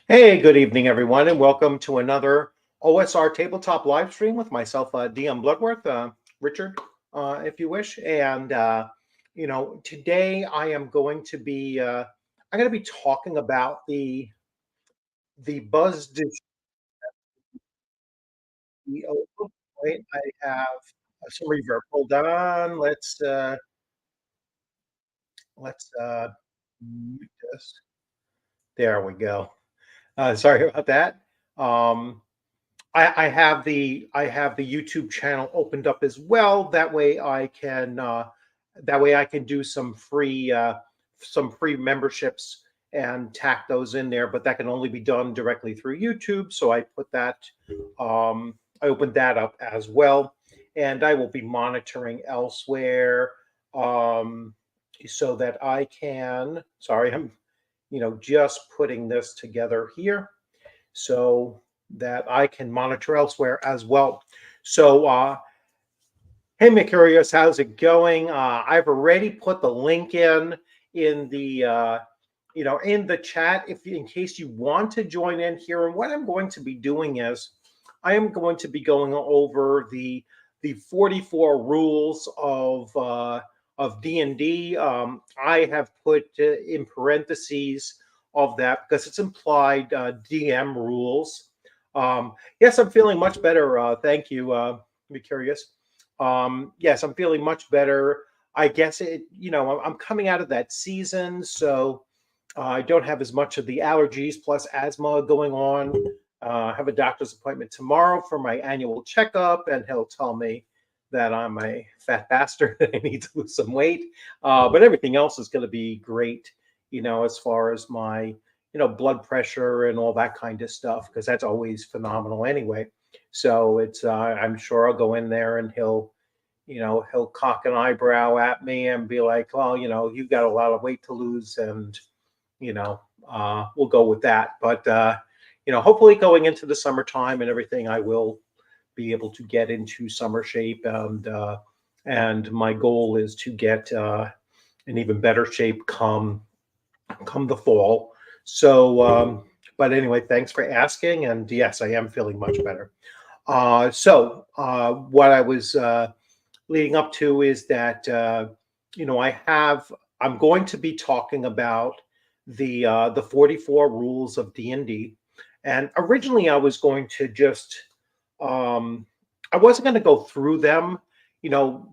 Hey, good evening, everyone, and welcome to another OSR tabletop live stream with myself, DM Bloodworth, Richard, if you wish. And today I'm going to be talking about the Buzz Oh, wait, I have some reverb. Hold on. Let's mute this. There we go. Sorry about that. Um, I have the YouTube channel opened up as well. That way I can do some free memberships and tack those in there, but that can only be done directly through YouTube. So I opened that up as well, and I will be monitoring elsewhere, um, so that I can. Sorry, I'm just putting this together here so that I can monitor elsewhere as well. So, hey, Mercurius, how's it going? I've already put the link in the chat if in case you want to join in here. And what I'm going to be doing is I am going to be going over the 44 rules of D&D. I have put in parentheses of that because it's implied DM rules. Yes, I'm feeling much better. Thank you, Mercurius. Yes, I'm feeling much better. I guess I'm coming out of that season, so I don't have as much of the allergies plus asthma going on. I have a doctor's appointment tomorrow for my annual checkup, and he'll tell me that I'm a fat bastard and I need to lose some weight. But everything else is going to be great, as far as my, blood pressure and all that kind of stuff, because that's always phenomenal anyway. So I'm sure I'll go in there and he'll cock an eyebrow at me and be like, well, you've got a lot of weight to lose, and we'll go with that. But hopefully going into the summertime and everything, I will be able to get into summer shape, and my goal is to get an even better shape come the fall. So, but anyway, thanks for asking, and yes, I am feeling much better. What I was leading up to is that I'm going to be talking about the 44 rules of D&D. And originally I was going to just I wasn't going to go through them, you know,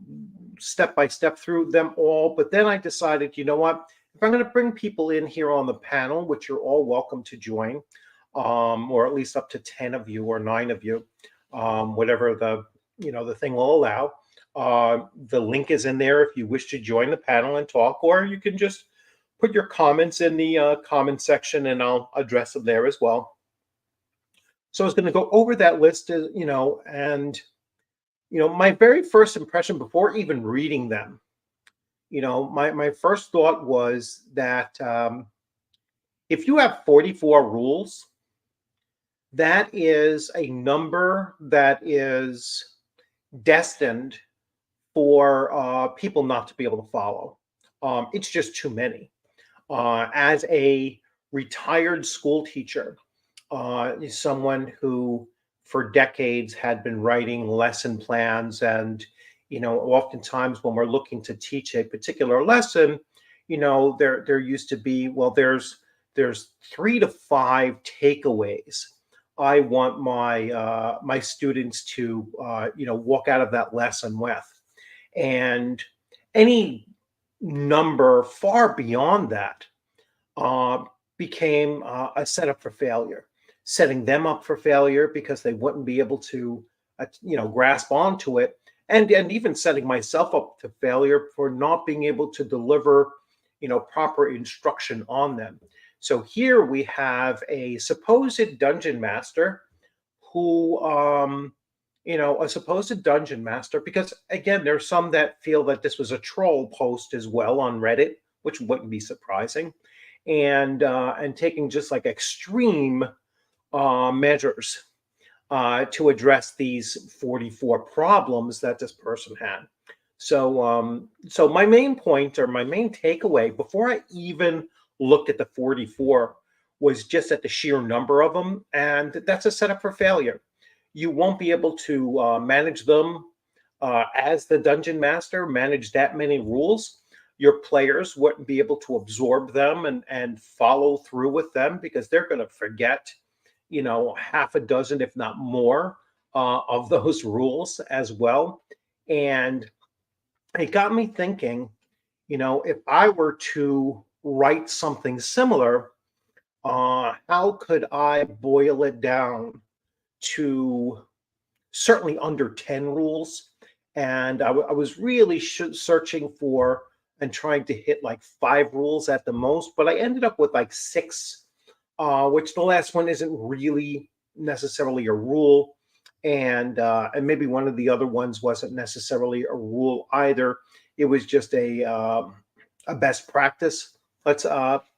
step by step through them all, but then I decided, you know what? If I'm going to bring people in here on the panel, which you're all welcome to join, or at least up to 10 of you or 9 of you, whatever the thing will allow. The link is in there if you wish to join the panel and talk, or you can just put your comments in the comment section and I'll address them there as well. So I was going to go over that list, and my very first impression before even reading them, my first thought was that if you have 44 rules, that is a number that is destined for people not to be able to follow. It's just too many. As a retired school teacher, someone who for decades had been writing lesson plans, and oftentimes when we're looking to teach a particular lesson, there used to be, well, there's 3 to 5 takeaways I want my students to walk out of that lesson with. And any number far beyond that uh, became a setup for failure, setting them up for failure because they wouldn't be able to, grasp onto it, and even setting myself up to failure for not being able to deliver, proper instruction on them. So here we have a supposed dungeon master who a supposed dungeon master, because again, there's some that feel that this was a troll post as well on Reddit, which wouldn't be surprising, and taking just like extreme measures to address these 44 problems that this person had. So my main point or my main takeaway before I even looked at the 44 was just at the sheer number of them, and that's a setup for failure. You won't be able to manage them as the dungeon master, manage that many rules. Your players wouldn't be able to absorb them and follow through with them because they're going to forget, half a dozen, if not more, of those rules as well. And it got me thinking, if I were to write something similar, how could I boil it down to certainly under 10 rules? And I was really searching for and trying to hit like 5 rules at the most, but I ended up with like 6, which the last one isn't really necessarily a rule. And maybe one of the other ones wasn't necessarily a rule either. It was just a best practice. Let's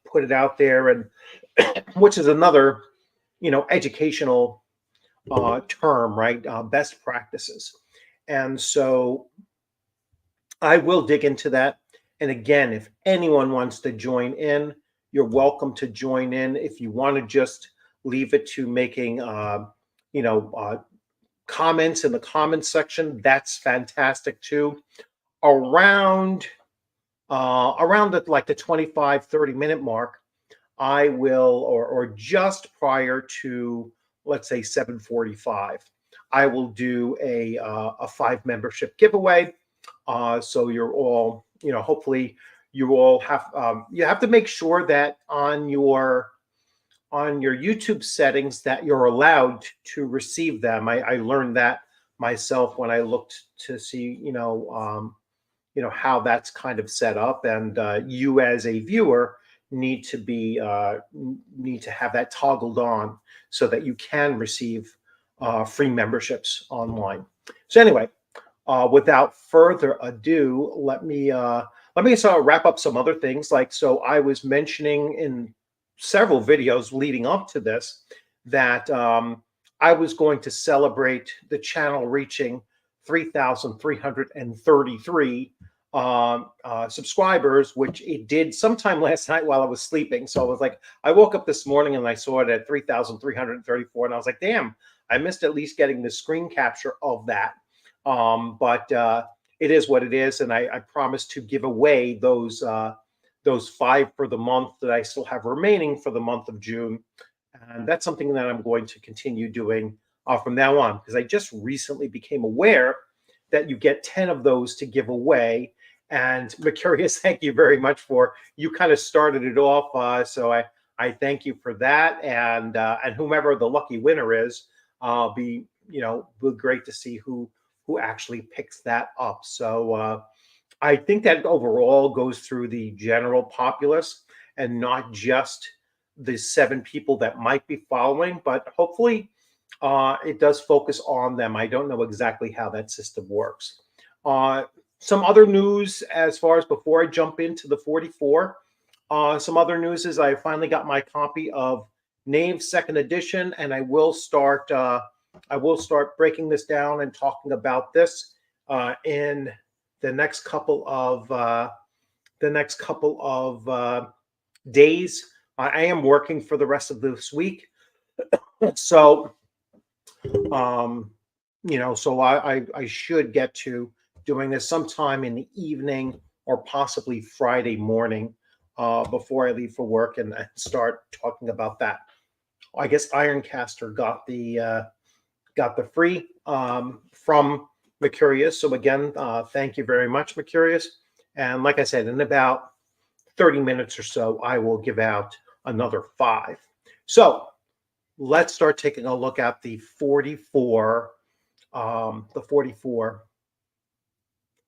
put it out there, and which is another, educational term, right? Best practices. And so I will dig into that. And again, if anyone wants to join in, you're welcome to join in. If you want to just leave it to making, comments in the comments section, that's fantastic too. Around the 25-30 minute mark, I will, or just prior to, let's say, 7:45, I will do a 5 membership giveaway. So you're all, hopefully you all have, you have to make sure that on your YouTube settings that you're allowed to receive them. I learned that myself when I looked to see, how that's kind of set up, and you as a viewer need to have that toggled on so that you can receive free memberships online. So anyway, without further ado, let me sort of wrap up some other things. So I was mentioning in several videos leading up to this that I was going to celebrate the channel reaching 3,333 subscribers, which it did sometime last night while I was sleeping. So I was like, I woke up this morning and I saw it at 3,334, and I was like, damn, I missed at least getting the screen capture of that. But it is what it is, and I promised to give away those 5 for the month that I still have remaining for the month of June. And that's something that I'm going to continue doing from now on, because I just recently became aware that you get 10 of those to give away. And Mercurius, thank you very much you kind of started it off. So I thank you for that. And whomever the lucky winner is, be great to see who actually picks that up. So I think that overall goes through the general populace and not just the 7 people that might be following, but hopefully it does focus on them. I don't know exactly how that system works. Some other news as far as before I jump into the 44, some other news is I finally got my copy of Knave 2nd edition, and I will start breaking this down and talking about this in the next couple of days. I am working for the rest of this week, so so I should get to doing this sometime in the evening or possibly Friday morning before I leave for work and start talking about that. I guess Ironcaster got the free from Mercurius. So again, thank you very much, Mercurius. And like I said, in about 30 minutes or so, I will give out another 5. So let's start taking a look at the 44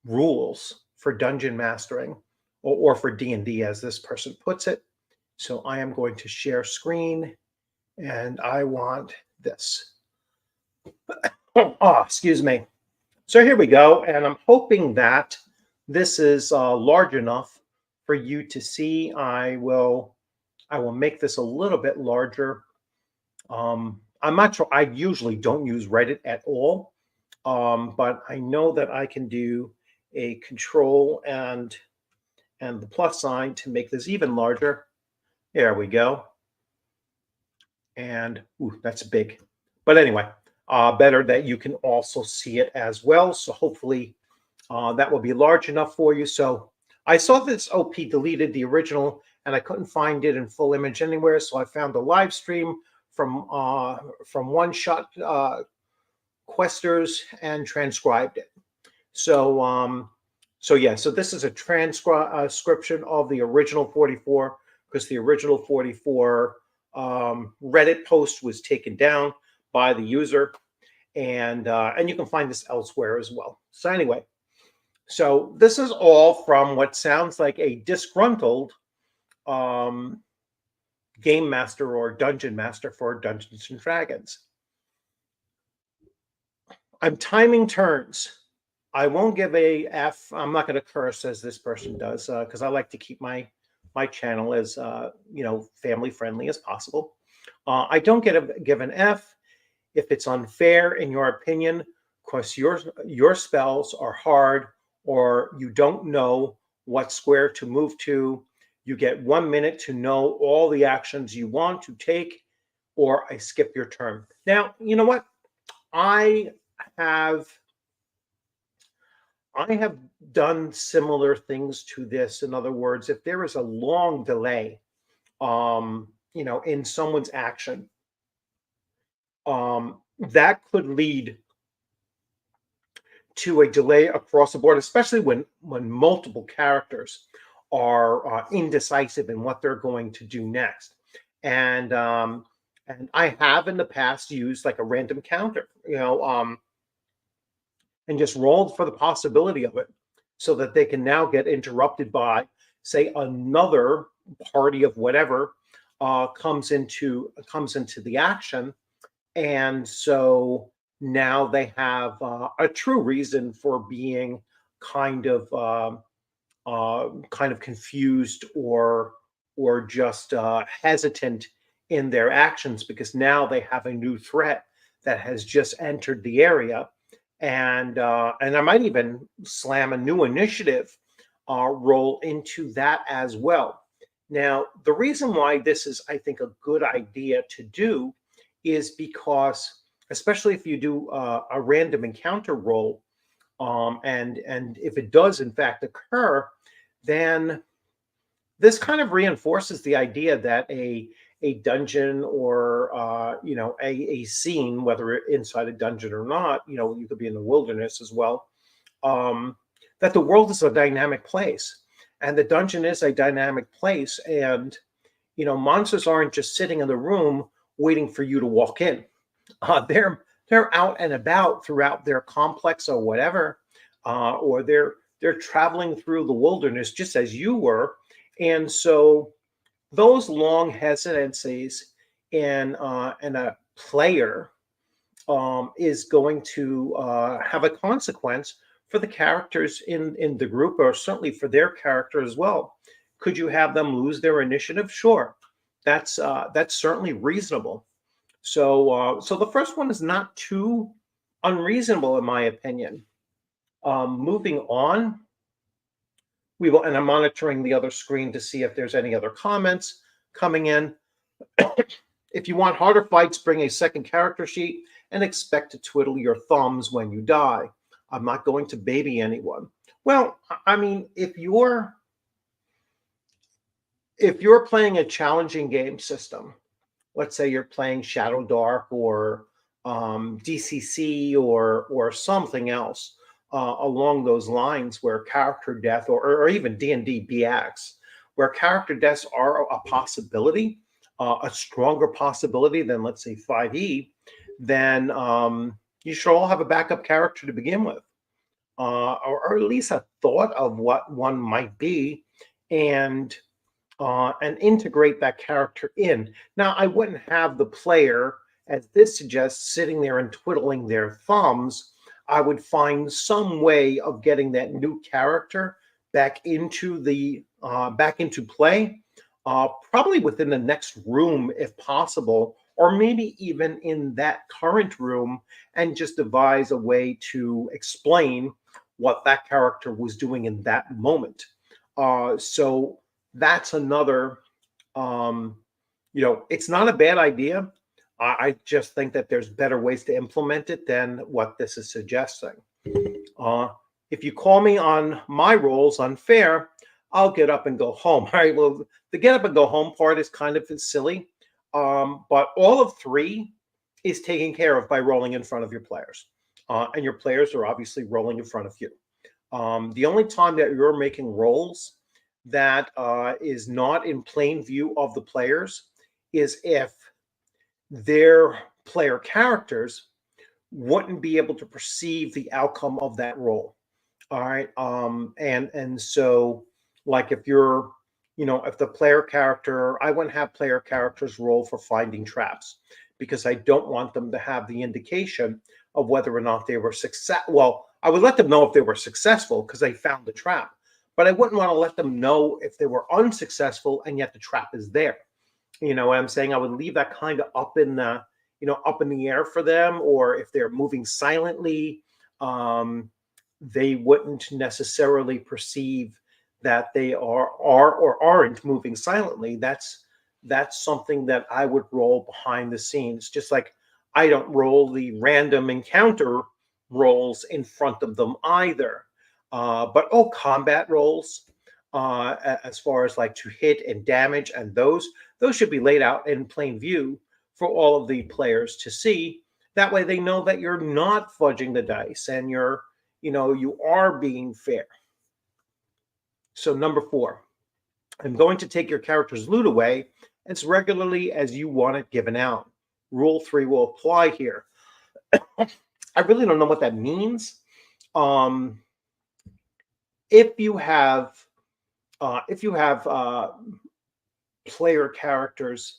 rules for dungeon mastering, or for D&D as this person puts it. So I am going to share screen, and I want this. Oh, excuse me. So here we go, and I'm hoping that this is large enough for you to see. I will make this a little bit larger. I'm not sure. I usually don't use Reddit at all, but I know that I can do a control and the plus sign to make this even larger. There we go. And ooh, that's big. But anyway, better that you can also see it as well. So hopefully that will be large enough for you. So I saw this OP deleted the original and I couldn't find it in full image anywhere. So I found a live stream from One Shot Questers and transcribed it. So so this is a transcription of the original 44 because the original 44 Reddit post was taken down by the user, and you can find this elsewhere as well. So anyway, so this is all from what sounds like a disgruntled game master or dungeon master for Dungeons and Dragons. I'm timing turns. I won't give a F. I'm not going to curse as this person does because I like to keep my channel as family friendly as possible. I don't give an F if it's unfair in your opinion because your spells are hard or you don't know what square to move to. You get 1 minute to know all the actions you want to take, or I skip your turn. Now, you know what? I have done similar things to this. In other words, if there is a long delay, in someone's action, that could lead to a delay across the board, especially when multiple characters are indecisive in what they're going to do next. And I have in the past used like a random counter, and just rolled for the possibility of it so that they can now get interrupted by, say, another party of whatever comes into the action. And so now they have a true reason for being kind of confused or just hesitant in their actions because now they have a new threat that has just entered the area. And I might even slam a new initiative roll into that as well. Now, the reason why this is, I think, a good idea to do is because, especially if you do a random encounter roll, and if it does in fact occur, then this kind of reinforces the idea that a dungeon or a scene, whether inside a dungeon or not, you could be in the wilderness as well, that the world is a dynamic place and the dungeon is a dynamic place, and monsters aren't just sitting in the room waiting for you to walk in. They're out and about throughout their complex or whatever, or they're traveling through the wilderness just as you were. And so those long hesitancies in a player is going to have a consequence for the characters in the group, or certainly for their character as well. Could you have them lose their initiative? Sure, that's certainly reasonable. So the first one is not too unreasonable in my opinion. Moving on. And I'm monitoring the other screen to see if there's any other comments coming in. If you want harder fights, bring a second character sheet and expect to twiddle your thumbs when you die. I'm not going to baby anyone. Well, I mean, if you're playing a challenging game system, let's say you're playing Shadow Dark or DCC or something else, along those lines where character death or even D&D BX, where character deaths are a possibility, a stronger possibility than, let's say, 5e, then you should all have a backup character to begin with, or at least a thought of what one might be, and integrate that character in. Now, I wouldn't have the player, as this suggests, sitting there and twiddling their thumbs. I would find some way of getting that new character back into play, probably within the next room if possible, or maybe even in that current room, and just devise a way to explain what that character was doing in that moment. So that's another, it's not a bad idea I just think that there's better ways to implement it than what this is suggesting. Uh, if you call me on my roles unfair, I'll get up and go home. All right. Well, the get up and go home part is kind of silly, but all of three is taken care of by rolling in front of your players, and your players are obviously rolling in front of you. The only time that you're making rolls that is not in plain view of the players is if their player characters wouldn't be able to perceive the outcome of that roll. All right. And so like if you're, if the player character, I wouldn't have player characters roll for finding traps because I don't want them to have the indication of whether or not they were success. Well, I would let them know if they were successful because they found the trap, but I wouldn't want to let them know if they were unsuccessful and yet the trap is there. You know what I'm saying? I would leave that kind of up in the, up in the air for them, or if they're moving silently, they wouldn't necessarily perceive that they are or aren't moving silently. That's something that I would roll behind the scenes, just like I don't roll the random encounter rolls in front of them either. But combat rolls, as far as like to hit and damage, and those should be laid out in plain view for all of the players to see. That way they know that you're not fudging the dice and you are being fair. So number 4, I'm going to take your character's loot away as regularly as you want it given out. Rule 3 will apply here. I really don't know what that means. If you have player characters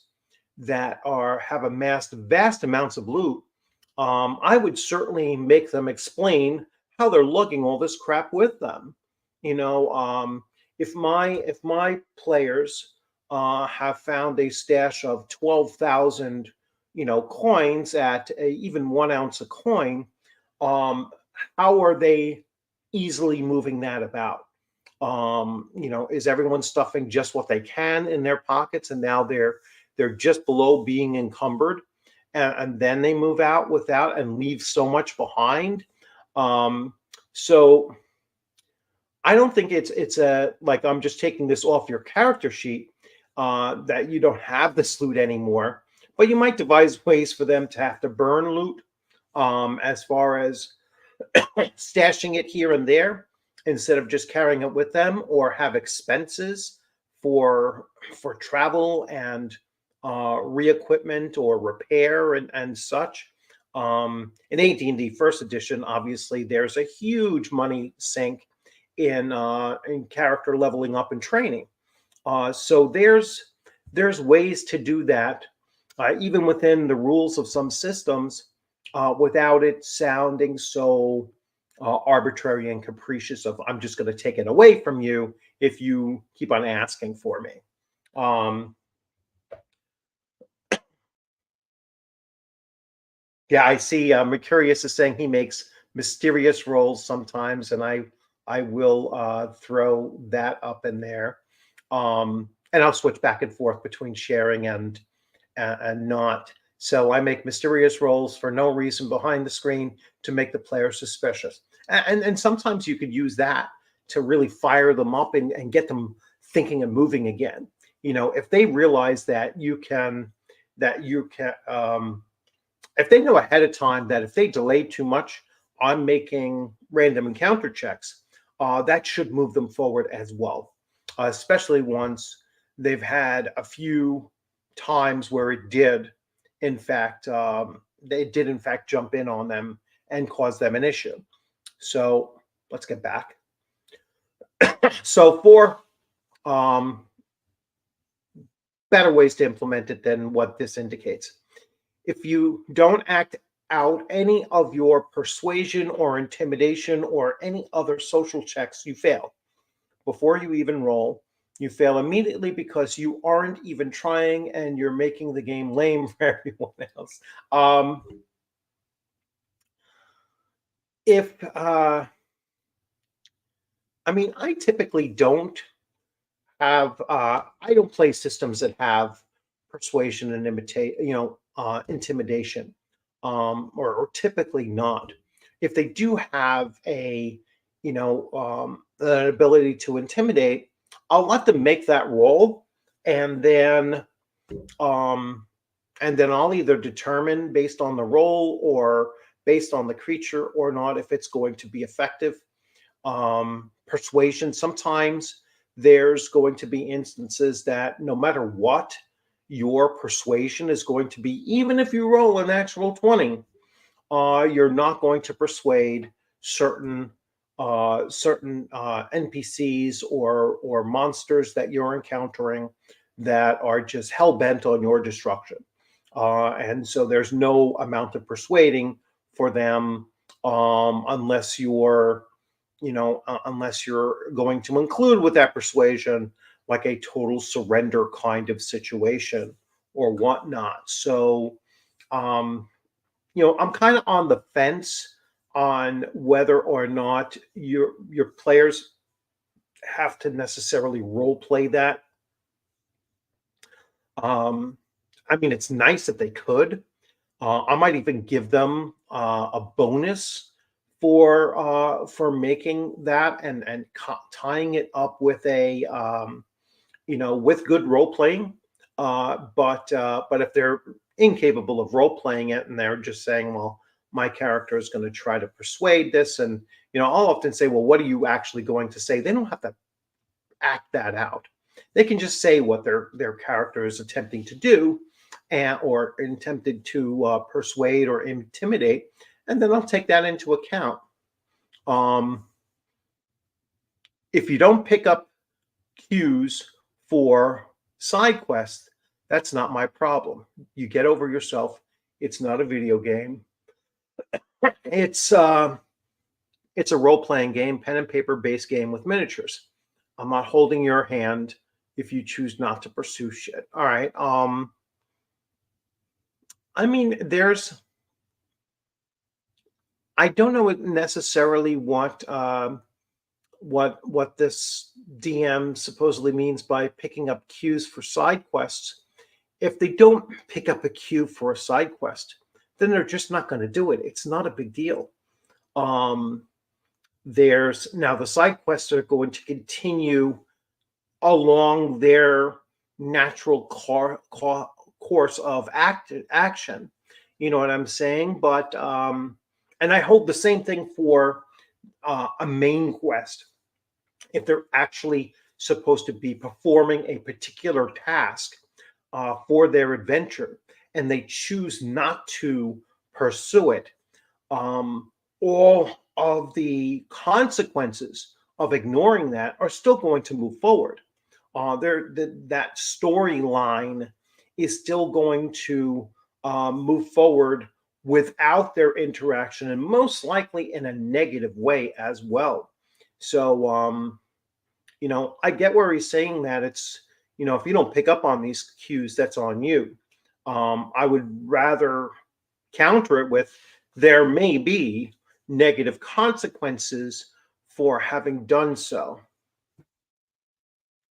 that have amassed vast amounts of loot, I would certainly make them explain how they're lugging all this crap with them. If my players have found a stash of 12,000 coins at even 1 ounce a coin, how are they easily moving that about? Is everyone stuffing just what they can in their pockets and now they're just below being encumbered, and then they move out without and leave so much behind? So I don't think it's a like I'm just taking this off your character sheet, that you don't have this loot anymore, but you might devise ways for them to have to burn loot, as far as stashing it here and there instead of just carrying it with them, or have expenses for travel and re-equipment or repair and such. In AD&D First Edition, obviously, there's a huge money sink in character leveling up and training. So there's ways to do that, even within the rules of some systems, without it sounding so arbitrary and capricious of I'm just going to take it away from you if you keep on asking for me. Yeah, I see. Mercurius is saying he makes mysterious rolls sometimes, and I will throw that up in there, and I'll switch back and forth between sharing and not. So I make mysterious rolls for no reason behind the screen to make the player suspicious, and sometimes you could use that to really fire them up and get them thinking and moving again. If they realize that you can. If they know ahead of time that if they delay too much on making random encounter checks, that should move them forward as well, especially once they've had a few times where it did, in fact, they did in fact jump in on them and cause them an issue. So let's get back. So for better ways to implement it than what this indicates. If you don't act out any of your persuasion or intimidation or any other social checks, you fail. Before you even roll, you fail immediately because you aren't even trying and you're making the game lame for everyone else. I typically don't have, I don't play systems that have persuasion and intimidation, or typically not. If they do have an ability to intimidate, I'll let them make that roll, and then um, I'll either determine based on the roll or based on the creature or not if it's going to be effective. Persuasion, sometimes there's going to be instances that no matter what, your persuasion is going to be, even if you roll an actual 20, you're not going to persuade certain NPCs or monsters that you're encountering that are just hell bent on your destruction. And so there's no amount of persuading for them, unless you're going to include with that persuasion like a total surrender kind of situation or whatnot. So I'm kind of on the fence on whether or not your players have to necessarily role play that. I mean, it's nice if they could. I might even give them a bonus for making that and tying it up with with good role playing. But if they're incapable of role playing it and they're just saying, well, my character is going to try to persuade this, and I'll often say, well, what are you actually going to say? They don't have to act that out. They can just say what their character is attempting to do, or attempted to persuade or intimidate, and then I'll take that into account. If you don't pick up cues for side quests, that's not my problem. You get over yourself. It's not a video game. It's a role-playing game, pen and paper based game with miniatures. I'm not holding your hand if you choose not to pursue shit. All right. I mean, I don't know necessarily what this DM supposedly means by picking up cues for side quests. If they don't pick up a cue for a side quest, then they're just not going to do it. It's not a big deal. There's now the side quests are going to continue along their natural course of action. You know what I'm saying? But and I hold the same thing for a main quest. If they're actually supposed to be performing a particular task for their adventure and they choose not to pursue it, all of the consequences of ignoring that are still going to move forward. That storyline is still going to move forward without their interaction, and most likely in a negative way as well. So, I get where he's saying that it's, if you don't pick up on these cues, that's on you. I would rather counter it with, there may be negative consequences for having done so.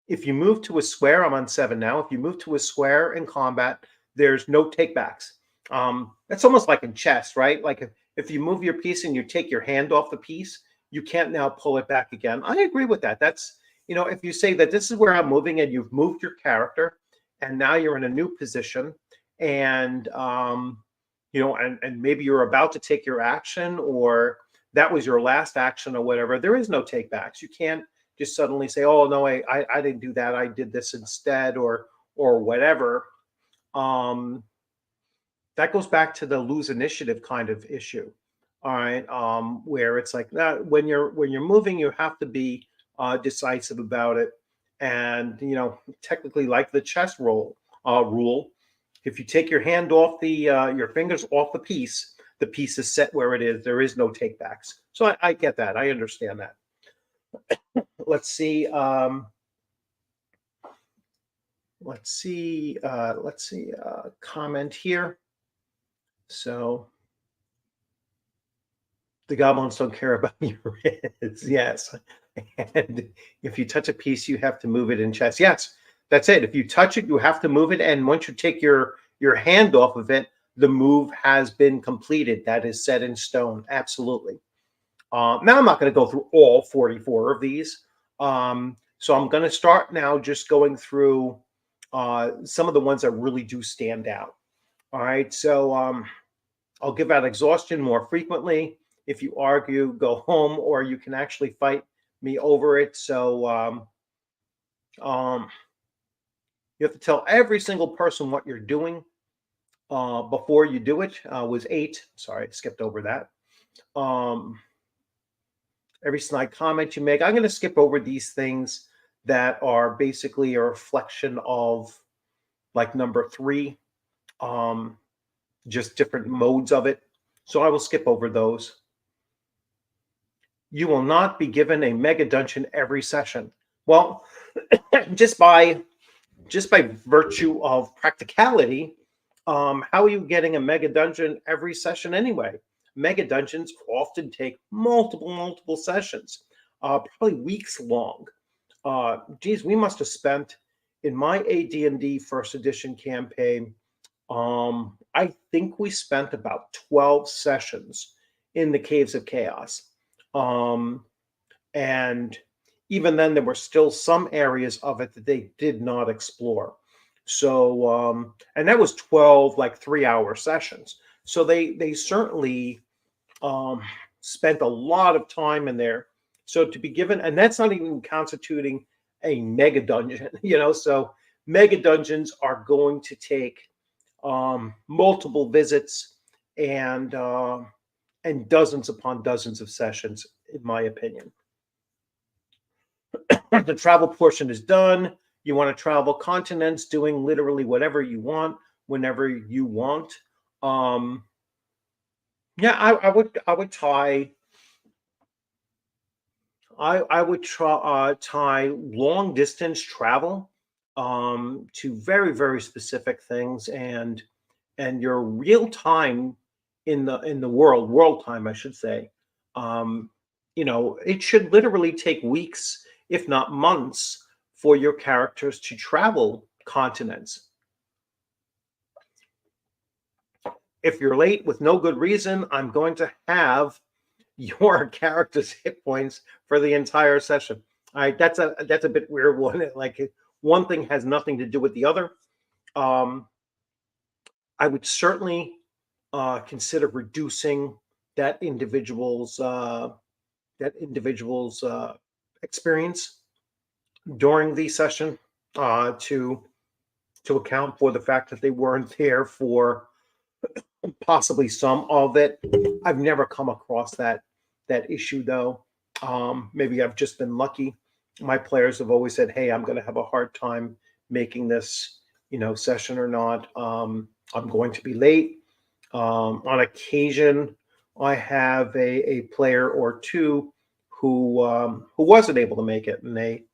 If you move to a square, I'm on 7 now. If you move to a square in combat, there's no takebacks. It's almost like in chess, right? Like if you move your piece and you take your hand off the piece, you can't now pull it back again. I agree with that. That's, if you say that this is where I'm moving and you've moved your character and now you're in a new position, and and maybe you're about to take your action, or that was your last action or whatever, there is no takebacks. You can't just suddenly say, oh no, I didn't do that, I did this instead, or whatever. That goes back to the lose initiative kind of issue. All right. Where it's like that, when you're moving, you have to be decisive about it. And technically, like the chess rule, if you take your hand off your fingers off the piece is set where it is. There is no takebacks. So I get that. I understand that. Let's see. Let's see. Comment here. So the goblins don't care about your riz. Yes. And if you touch a piece, you have to move it in chess. Yes. That's it. If you touch it, you have to move it. And once you take your hand off of it, the move has been completed. That is set in stone. Absolutely. Now I'm not going to go through all 44 of these. So I'm going to start now just going through some of the ones that really do stand out. All right. So I'll give out exhaustion more frequently. If you argue, go home, or you can actually fight me over it. So you have to tell every single person what you're doing before you do it. Was 8. Sorry, I skipped over that. Every snide comment you make. I'm going to skip over these things that are basically a reflection of like number 3, just different modes of it. So I will skip over those. You will not be given a mega dungeon every session. Well, just by virtue of practicality, how are you getting a mega dungeon every session anyway? Mega dungeons often take multiple sessions, probably weeks long. Geez, we must have spent in my AD&D first edition campaign. I think we spent about 12 sessions in the Caves of Chaos, and even then, there were still some areas of it that they did not explore. So, and that was 12 like 3-hour sessions. So they certainly spent a lot of time in there. So to be given, and that's not even constituting a mega dungeon, so mega dungeons are going to take multiple visits and dozens upon dozens of sessions, in my opinion. The travel portion is done. You want to travel continents, doing literally whatever you want, whenever you want. Yeah, I would tie. I would tie long distance travel to very specific things, and your real time in the world time, I should say. It should literally take weeks, if not months, for your characters to travel continents. If you're late with no good reason, I'm going to have your character's hit points for the entire session. All right, that's a bit weird one. Like one thing has nothing to do with the other. I would certainly consider reducing that individual's experience during the session to account for the fact that they weren't there for possibly some of it. I've never come across that issue though. Maybe I've just been lucky. My players have always said, "Hey, I'm going to have a hard time making this, session or not. I'm going to be late." On occasion, I have a player or two who wasn't able to make it, and they,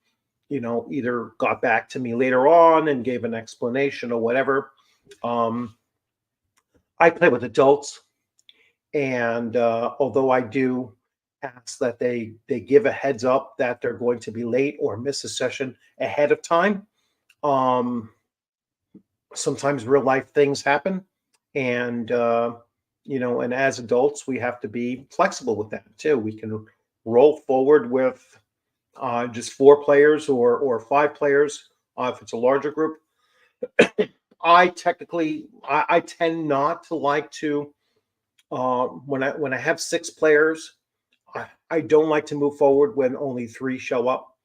either got back to me later on and gave an explanation or whatever. I play with adults, and although I do ask that they give a heads up that they're going to be late or miss a session ahead of time, sometimes real life things happen, and and as adults, we have to be flexible with that too. We can roll forward with just 4 players or 5 players if it's a larger group. I tend not to like to when I have 6 players, I don't like to move forward when only 3 show up,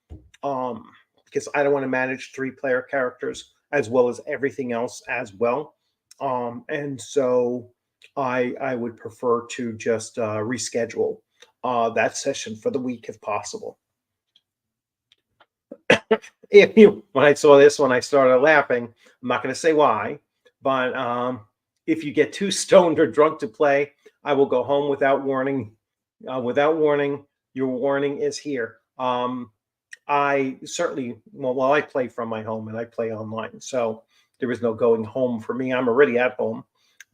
because I don't want to manage 3-player characters as well as everything else as well, and so I would prefer to just reschedule that session for the week if possible. When I saw this one, I started laughing. I'm not going to say why, but if you get too stoned or drunk to play, I will go home without warning. Without warning, your warning is here. I certainly, well, I play from my home and I play online, so there is no going home for me. I'm already at home,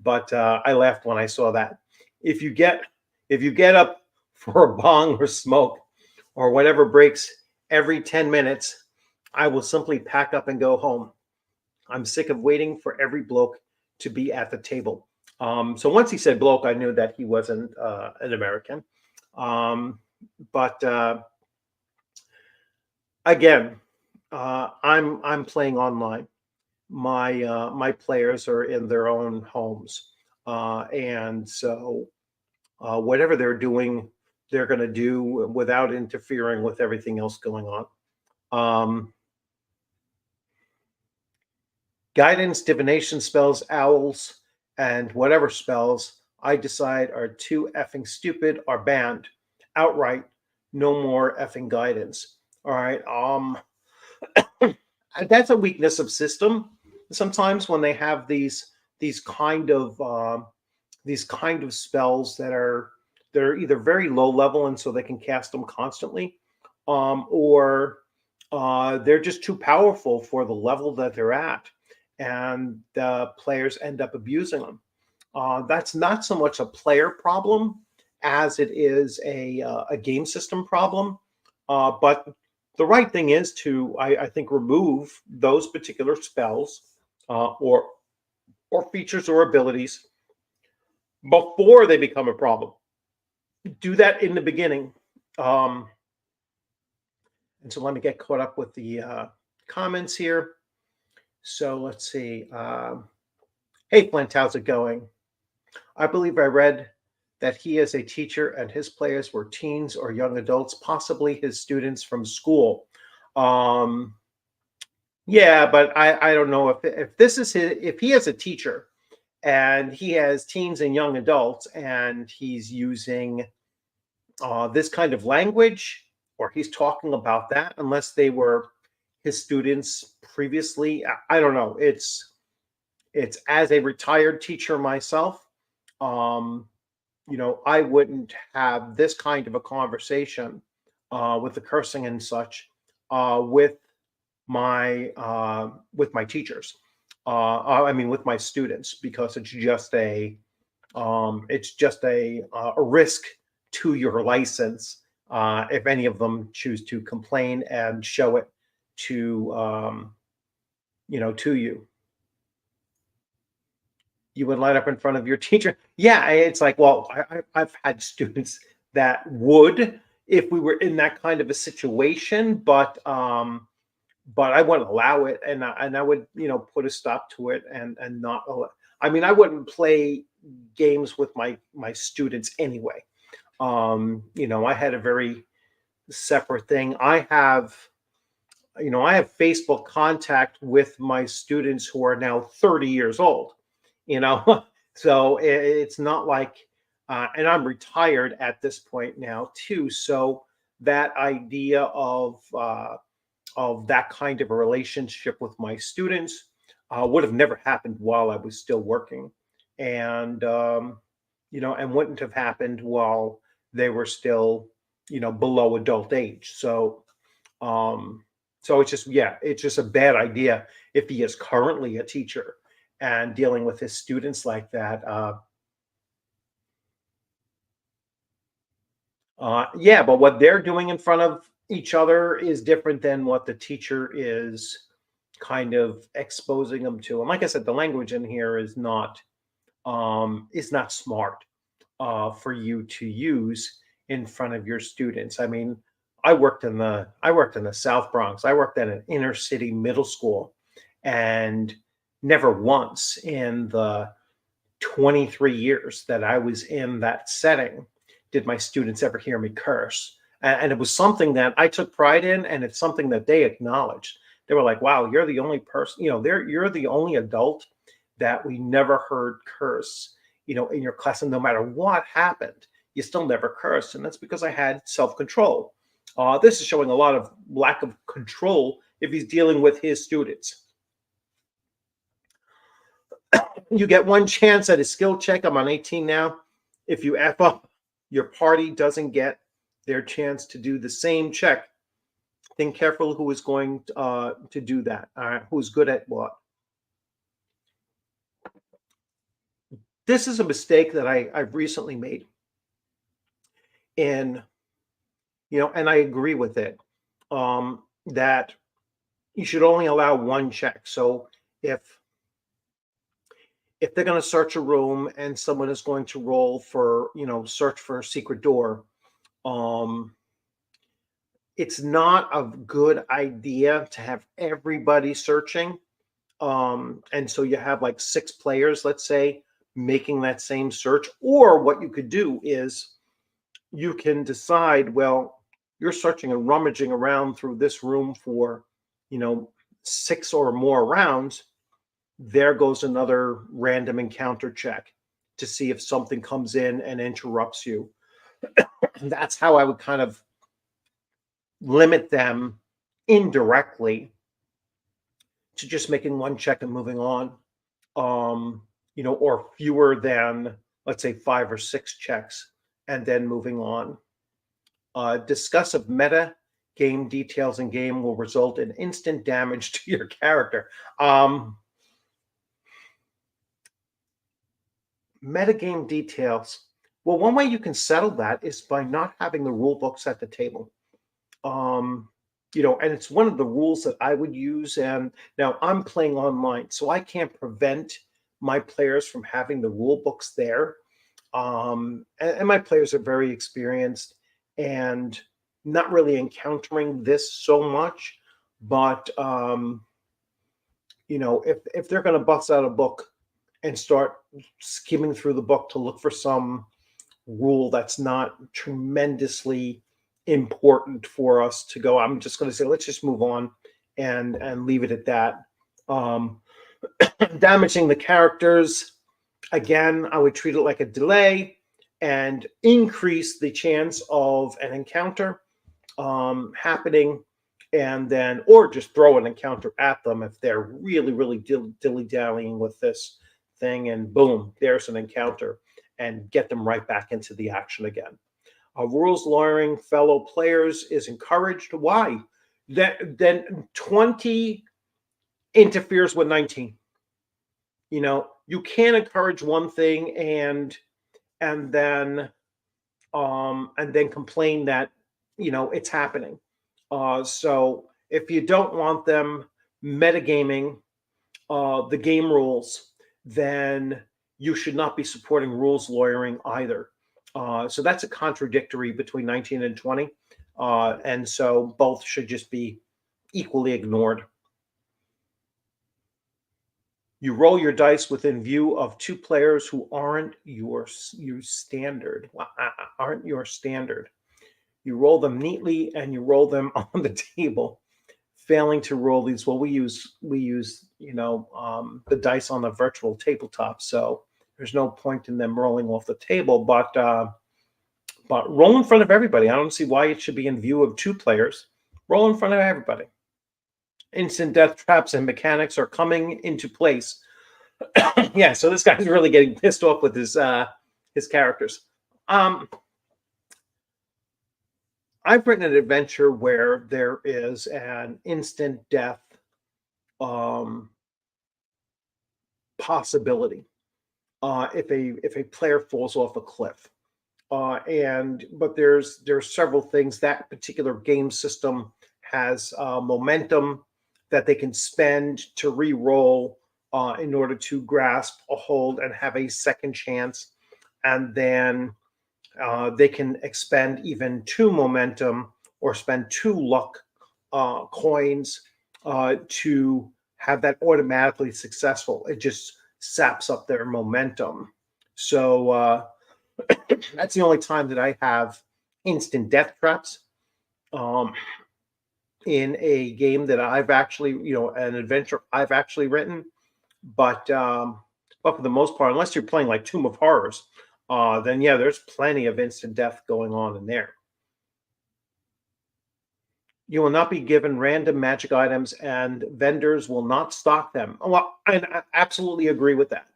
but I laughed when I saw that. If you get up for a bong or smoke or whatever breaks every 10 minutes, I will simply pack up and go home. I'm sick of waiting for every bloke to be at the table. So once he said bloke, I knew that he wasn't an American. Um, but again, I'm playing online. My players are in their own homes, and so whatever they're doing, they're going to do without interfering with everything else going on. Um, Guidance, divination spells, owls, and whatever spells I decide are too effing stupid are banned outright. No more effing guidance. All right. That's a weakness of system. Sometimes when they have these kind of these kind of spells that are either very low level and so they can cast them constantly, or they're just too powerful for the level that they're at, and the players end up abusing them. That's not so much a player problem as it is a game system problem. But the right thing is to, I think, remove those particular spells or features or abilities before they become a problem. Do that in the beginning. Um, and so let me get caught up with the comments here. So let's see. Hey, Flint, how's it going? I believe I read that he is a teacher and his players were teens or young adults, possibly his students from school. Um, yeah, but I don't know if this is his, if he is a teacher and he has teens and young adults and he's using this kind of language, or he's talking about that, unless they were his students previously. I don't know. It's as a retired teacher myself. Um, I wouldn't have this kind of a conversation with the cursing and such with my teachers. I mean, with my students, because it's just a risk to your license if any of them choose to complain and show it to to you. You would line up in front of your teacher. Yeah, it's like, well, I've had students that would if we were in that kind of a situation, but I wouldn't allow it, and I would put a stop to it and not allow. I mean, I wouldn't play games with my students anyway. I had a very separate thing. I have Facebook contact with my students who are now 30 years old, you know, so it's not like, and I'm retired at this point now too. So that idea of that kind of a relationship with my students would have never happened while I was still working, and and wouldn't have happened while they were still, below adult age. Um, so it's just, yeah, it's just a bad idea if he is currently a teacher and dealing with his students like that. Yeah, but what they're doing in front of each other is different than what the teacher is kind of exposing them to. And like I said, the language in here is not smart for you to use in front of your students. I mean, I worked in the South Bronx. I worked at an inner city middle school, and never once in the 23 years that I was in that setting did my students ever hear me curse. And it was something that I took pride in, and it's something that they acknowledged. They were like, wow, you're the only person, you're the only adult that we never heard curse, in your class. And no matter what happened, you still never cursed. And that's because I had self control. This is showing a lot of lack of control if he's dealing with his students. You get one chance at a skill check. I'm on 18 now. If you F up, your party doesn't get their chance to do the same check. Think careful who is going to do that. Who's good at what. This is a mistake that I've recently made. And, and I agree with it. That you should only allow one check. So if they're going to search a room and someone is going to roll for, search for a secret door, um, it's not a good idea to have everybody searching. And so you have like 6 players, let's say, making that same search. Or what you could do is you can decide, well, you're searching and rummaging around through this room for, 6 or more rounds. There goes another random encounter check to see if something comes in and interrupts you. That's how I would kind of limit them indirectly to just making one check and moving on. Or fewer than, let's say, 5 or 6 checks and then moving on. Discuss of meta game details in game will result in instant damage to your character. Metagame details. Well, one way you can settle that is by not having the rule books at the table. And it's one of the rules that I would use. And now I'm playing online, so I can't prevent my players from having the rule books there. And my players are very experienced and not really encountering this so much. But if they're going to bust out a book and start skimming through the book to look for some rule that's not tremendously important for us to go, I'm just going to say, let's just move on and leave it at that. Damaging the characters, again, I would treat it like a delay and increase the chance of an encounter happening, and then, or just throw an encounter at them if they're really, really dilly-dallying with this thing, and boom, there's an encounter, and get them right back into the action again. Rules lawyering fellow players is encouraged. Why? Then 20 interferes with 19. You can't encourage one thing and then complain that it's happening. So if you don't want them metagaming the game rules, then you should not be supporting rules lawyering either. So that's a contradictory between 19 and 20. And so both should just be equally ignored. You roll your dice within view of 2 players who aren't your standard. Aren't your standard. You roll them neatly and you roll them on the table. Failing to roll these, well, we use the dice on the virtual tabletop, so there's no point in them rolling off the table. But roll in front of everybody. I don't see why it should be in view of 2 players. Roll in front of everybody. Instant death traps and mechanics are coming into place. Yeah, so this guy's really getting pissed off with his characters. I've written an adventure where there is an instant death possibility if a player falls off a cliff. But there's several things. That particular game system has momentum that they can spend to re-roll in order to grasp a hold and have a second chance, and then they can expend even 2 momentum or spend 2 luck coins to have that automatically successful. It just saps up their momentum. So that's the only time that I have instant death traps in a game that I've actually, an adventure I've actually written. But for the most part, unless you're playing like Tomb of Horrors, then yeah, there's plenty of instant death going on in there. You will not be given random magic items, and vendors will not stock them. Well, I absolutely agree with that.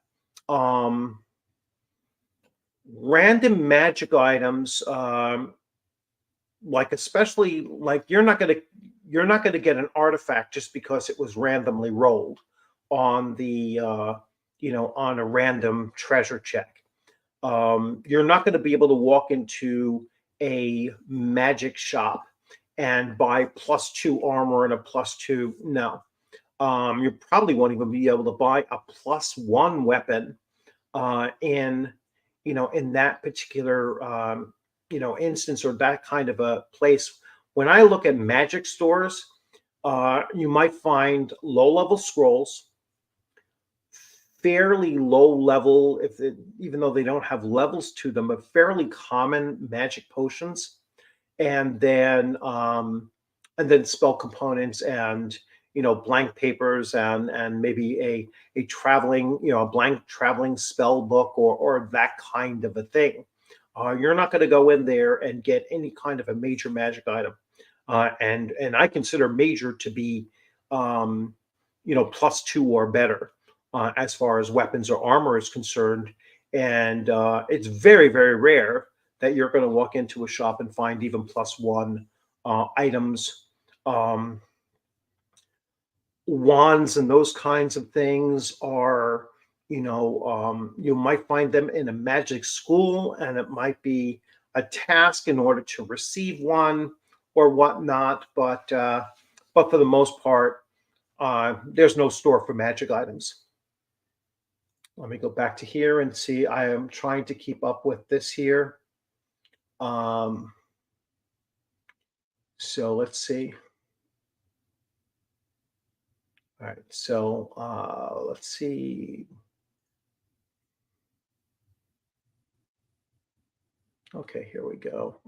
Random magic items, like especially like you're not going to get an artifact just because it was randomly rolled on the on a random treasure check. You're not going to be able to walk into a magic shop and buy +2 armor and a +2. No, you probably won't even be able to buy a +1 weapon in in that particular instance or that kind of a place. When I look at magic stores, you might find low level scrolls, fairly low level, even though they don't have levels to them, but fairly common magic potions, and then spell components and blank papers and maybe a traveling a blank traveling spell book or that kind of a thing. You're not going to go in there and get any kind of a major magic item, and I consider major to be +2 or better as far as weapons or armor is concerned. And it's very, very rare that you're going to walk into a shop and find even +1 items. Wands and those kinds of things are, you might find them in a magic school, and it might be a task in order to receive one or whatnot. But for the most part, there's no store for magic items. Let me go back to here and see. I am trying to keep up with this here. So let's see. All right, so let's see. Okay, here we go.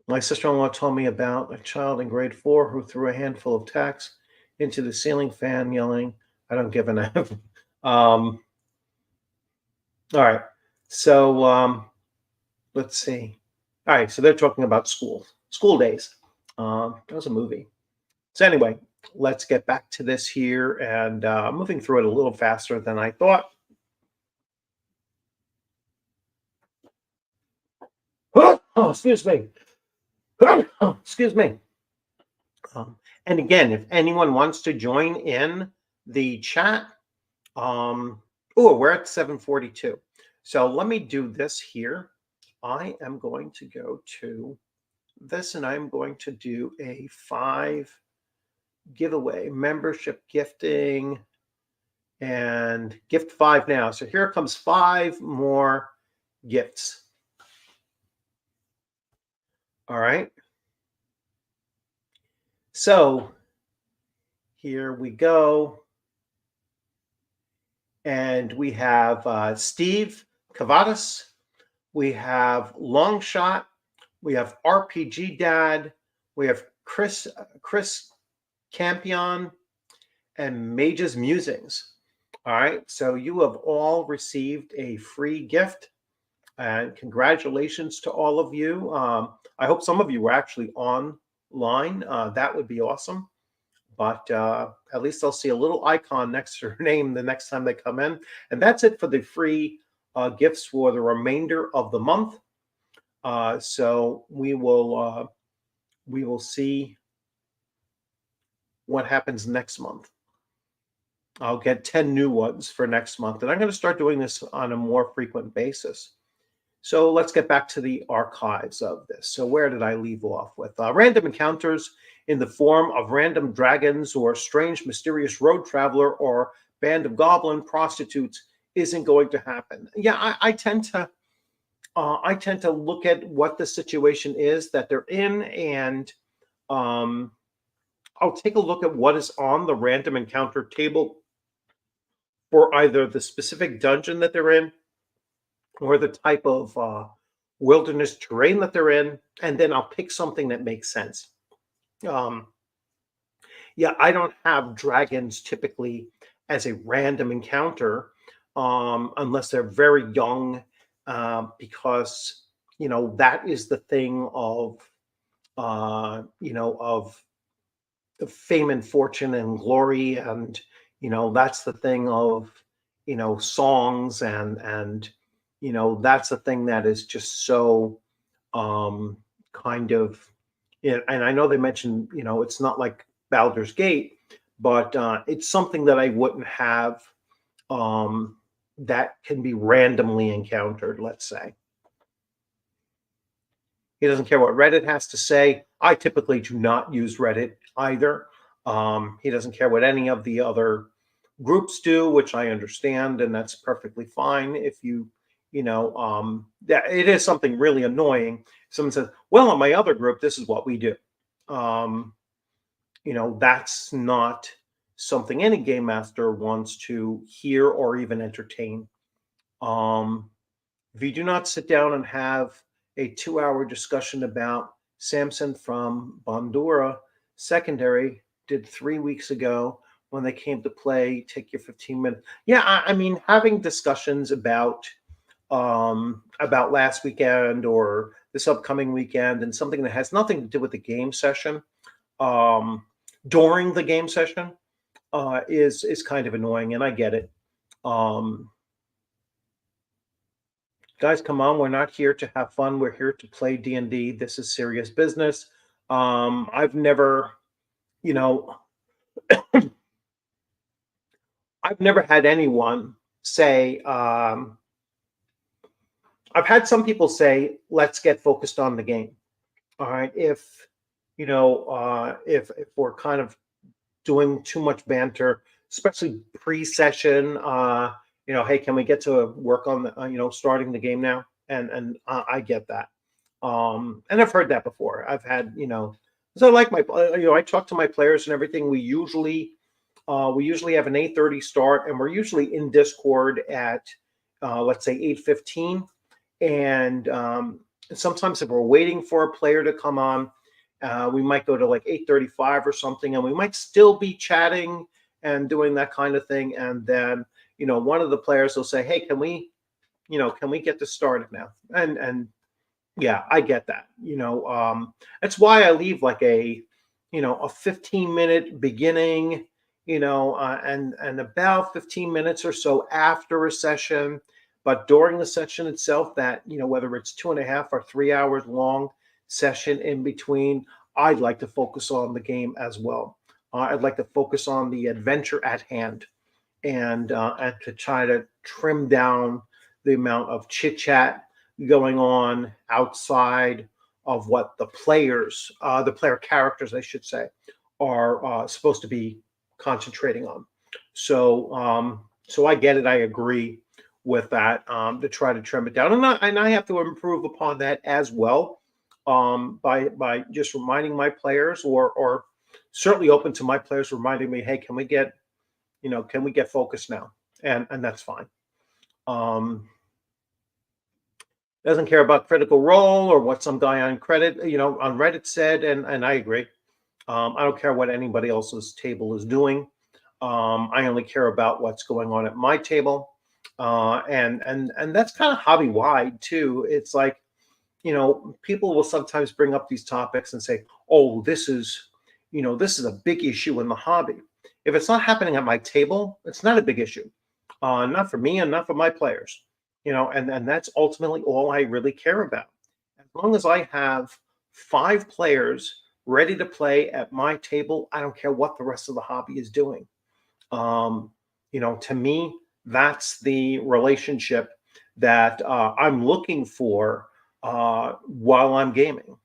My sister-in-law told me about a child in grade 4 who threw a handful of tacks into the ceiling fan, yelling, "I don't give an F." All right, so let's see. All right, so they're talking about school days. That was a movie. So anyway, let's get back to this here, and moving through it a little faster than I thought. Oh, excuse me. Oh, excuse me. And again, if anyone wants to join in the chat, we're at 7:42. So let me do this here. I am going to go to this, and I'm going to do a 5 giveaway, membership gifting, and gift 5 now. So here comes 5 more gifts. All right. So here we go. And we have Steve Cavadas. We have Longshot. We have RPG Dad. We have Chris Campion and Mage's Musings. All right. So you have all received a free gift. And congratulations to all of you. I hope some of you were actually online. That would be awesome. But at least they'll see a little icon next to her name the next time they come in. And that's it for the free gifts for the remainder of the month. So we will see what happens next month. I'll get 10 new ones for next month. And I'm going to start doing this on a more frequent basis. So let's get back to the archives of this. So where did I leave off with? Random encounters in the form of random dragons or strange, mysterious road traveler or band of goblin prostitutes isn't going to happen. Yeah, I tend to look at what the situation is that they're in, and I'll take a look at what is on the random encounter table for either the specific dungeon that they're in or the type of wilderness terrain that they're in, and then I'll pick something that makes sense. Yeah, I don't have dragons typically as a random encounter unless they're very young, because that is the thing of of fame and fortune and glory, and that's the thing of songs, and that's the thing that is just so kind of. And I know they mentioned it's not like Baldur's Gate, but it's something that I wouldn't have that can be randomly encountered, let's say. He doesn't care what Reddit has to say. I typically do not use Reddit either. He doesn't care what any of the other groups do, which I understand, and that's perfectly fine. If yeah, it is something really annoying. Someone says, "Well, in my other group, this is what we do." Um, that's not something any game master wants to hear or even entertain. Um, if you do not sit down and have a 2-hour discussion about Samson from Bandura secondary did 3 weeks ago when they came to play, take your 15 minutes. Yeah, I mean, having discussions about last weekend or this upcoming weekend and something that has nothing to do with the game session um, during the game session is kind of annoying, and I get it. Um, Guys, come on, we're not here to have fun. We're here to play D&D. This is serious business. I've never, you know, I've never had anyone say, I've had some people say, let's get focused on the game. All right. If we're kind of doing too much banter, especially pre-session, hey, can we get to work on starting the game now? And I get that. And I've heard that before. I've had, so like I talk to my players and everything. We usually have an 8:30 start, and we're usually in Discord at let's say 8:15. And sometimes if we're waiting for a player to come on, we might go to like 8:35 or something, and we might still be chatting and doing that kind of thing. And then, one of the players will say, "Hey, can we get this started now?" And yeah, I get that. That's why I leave like a 15-minute beginning, and about 15 minutes or so after a session. But during the session itself, that, whether it's 2.5 or 3 hours long session in between, I'd like to focus on the game as well. I'd like to focus on the adventure at hand, and to try to trim down the amount of chit chat going on outside of what the player characters, I should say, are supposed to be concentrating on. So I get it. I agree with that, to try to trim it down, and I have to improve upon that as well, by just reminding my players, or certainly open to my players reminding me, hey, can we get focused now? And that's fine. Doesn't care about Critical Role or what some guy on Reddit said, and I agree. I don't care what anybody else's table is doing. I only care about what's going on at my table, and that's kind of hobby wide too. It's like, people will sometimes bring up these topics and say, "Oh, this is a big issue in the hobby." If it's not happening at my table, it's not a big issue. Not for me and not for my players. And that's ultimately all I really care about. As long as I have 5 players ready to play at my table, I don't care what the rest of the hobby is doing. To me, that's the relationship that I'm looking for while I'm gaming,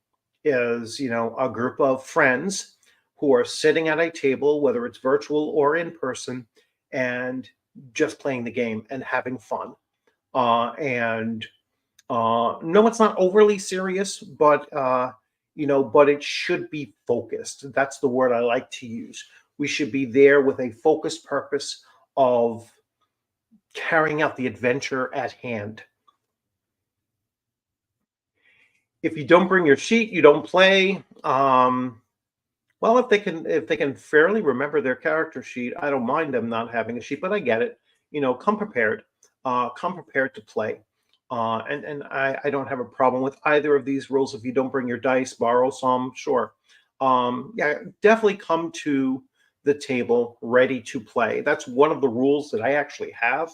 is, a group of friends who are sitting at a table, whether it's virtual or in person, and just playing the game and having fun. And no, it's not overly serious, but it should be focused. That's the word I like to use. We should be there with a focused purpose of carrying out the adventure at hand. If you don't bring your sheet, you don't play. Well, if they can fairly remember their character sheet, I don't mind them not having a sheet, but I get it. Come prepared. Come prepared to play. And I don't have a problem with either of these rules. If you don't bring your dice, borrow some, sure. Yeah, definitely come to the table ready to play. That's one of the rules that I actually have,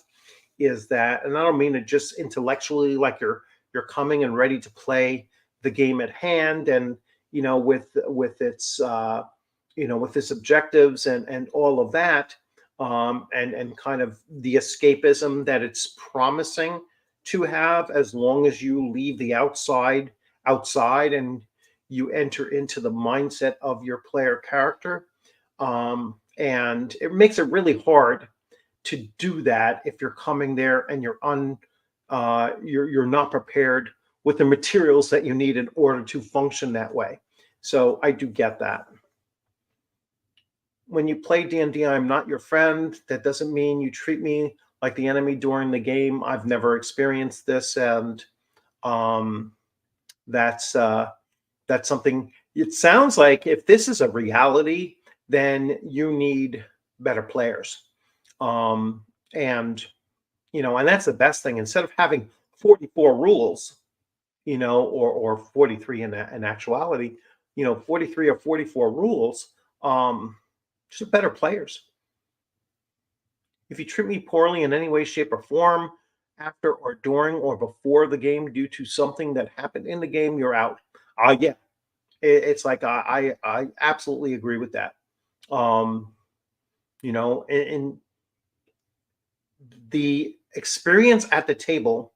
is that, and I don't mean it just intellectually, like you're coming and ready to play the game at hand, and with its objectives and all of that, and kind of the escapism that it's promising to have, as long as you leave the outside outside and you enter into the mindset of your player character. And it makes it really hard to do that if you're coming there and you're not prepared with the materials that you need in order to function that way. So I do get that. When you play D&D, I'm not your friend. That doesn't mean you treat me like the enemy during the game. I've never experienced this, and um, that's that's something. It sounds like if this is a reality, then you need better players. And and that's the best thing. Instead of having 44 rules, or 43 in actuality, 43 or 44 rules, just better players. If you treat me poorly in any way, shape, or form after or during or before the game due to something that happened in the game, you're out. Yeah, it's like I absolutely agree with that. And the experience at the table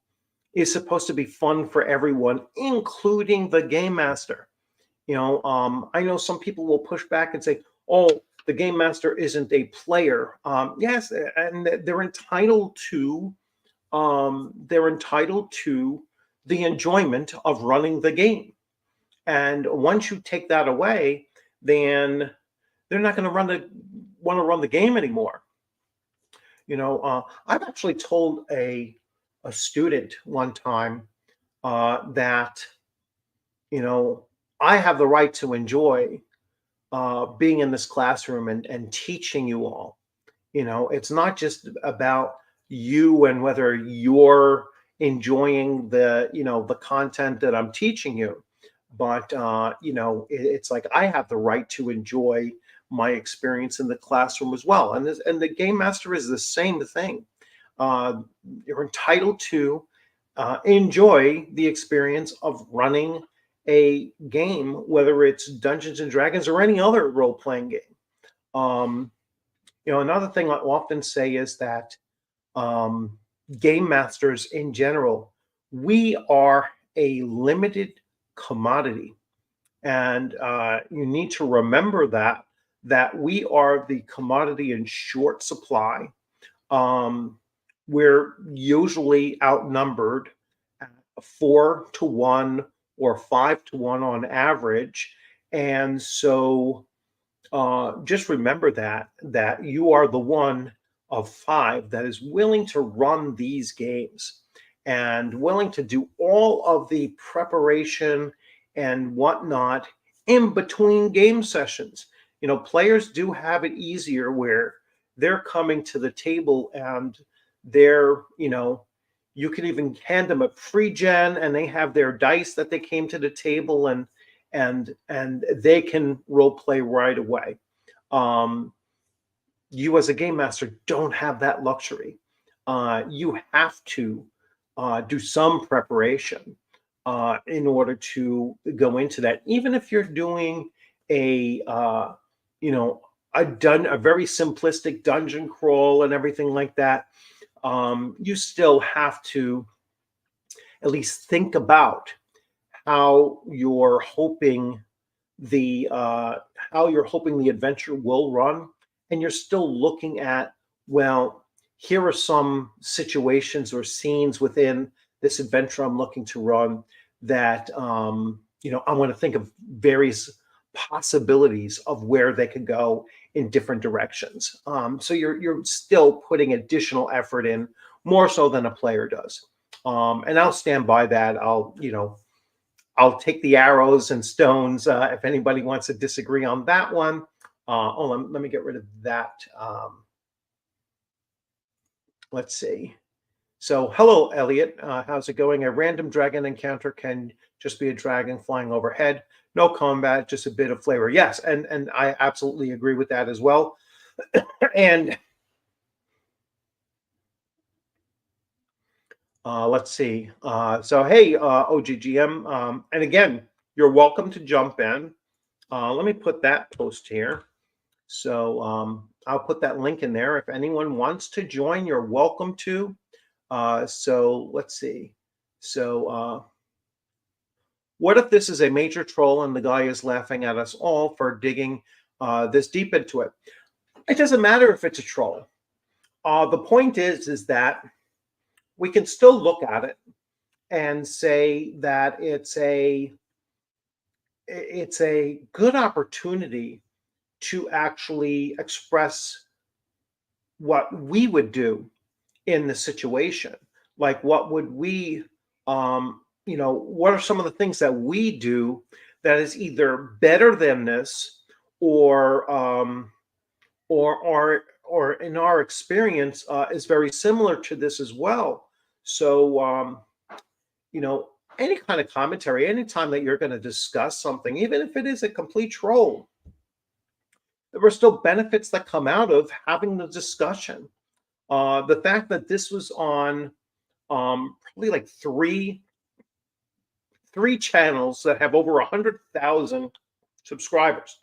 is supposed to be fun for everyone, including the game master. I know some people will push back and say, "Oh, the game master isn't a player." Yes, and they're entitled to the enjoyment of running the game. And once you take that away, then they're not going to want to run the game anymore. I've actually told a student one time that I have the right to enjoy being in this classroom and teaching you all. It's not just about you and whether you're enjoying the content that I'm teaching you, but it's like I have the right to enjoy my experience in the classroom as well. And the game master is the same thing. Uh, you're entitled to enjoy the experience of running a game, whether it's Dungeons and Dragons or any other role playing game. Um, Another thing I often say is that um, game masters in general, we are a limited commodity, and you need to remember that we are the commodity in short supply. Um, we're usually outnumbered at 4 to 1 or 5 to 1 on average, and so just remember that you are the one of five that is willing to run these games and willing to do all of the preparation and whatnot in between game sessions. Players do have it easier where they're coming to the table and you can even hand them a pre-gen and they have their dice that they came to the table and they can role play right away. Um, you as a game master don't have that luxury. You have to do some preparation in order to go into that. Even if you're doing a you know a very simplistic dungeon crawl and everything like that, you still have to at least think about how you're hoping the adventure will run, and you're still looking at, well, here are some situations or scenes within this adventure I'm looking to run that I want to think of various possibilities of where they could go in different directions. So you're still putting additional effort in, more so than a player does. And I'll stand by that. I'll take the arrows and stones if anybody wants to disagree on that one. Let me get rid of that. Let's see. So, hello, Elliot. How's it going? A random dragon encounter can just be a dragon flying overhead. No combat, just a bit of flavor. Yes, and I absolutely agree with that as well. And let's see. So, hey, OGGM. And again, you're welcome to jump in. Let me put that post here. So I'll put that link in there. If anyone wants to join, you're welcome to. So let's see. So What if this is a major troll and the guy is laughing at us all for digging this deep into it? It doesn't matter if it's a troll. The point is that we can still look at it and say that it's a good opportunity to actually express what we would do in the situation. Like, what would we, what are some of the things that we do that is either better than this, or or in our experience is very similar to this as well. So, you know, any kind of commentary, anytime that you're going to discuss something, even if it is a complete troll, there are still benefits that come out of having the discussion. The fact that this was on probably like three channels that have over 100,000 subscribers,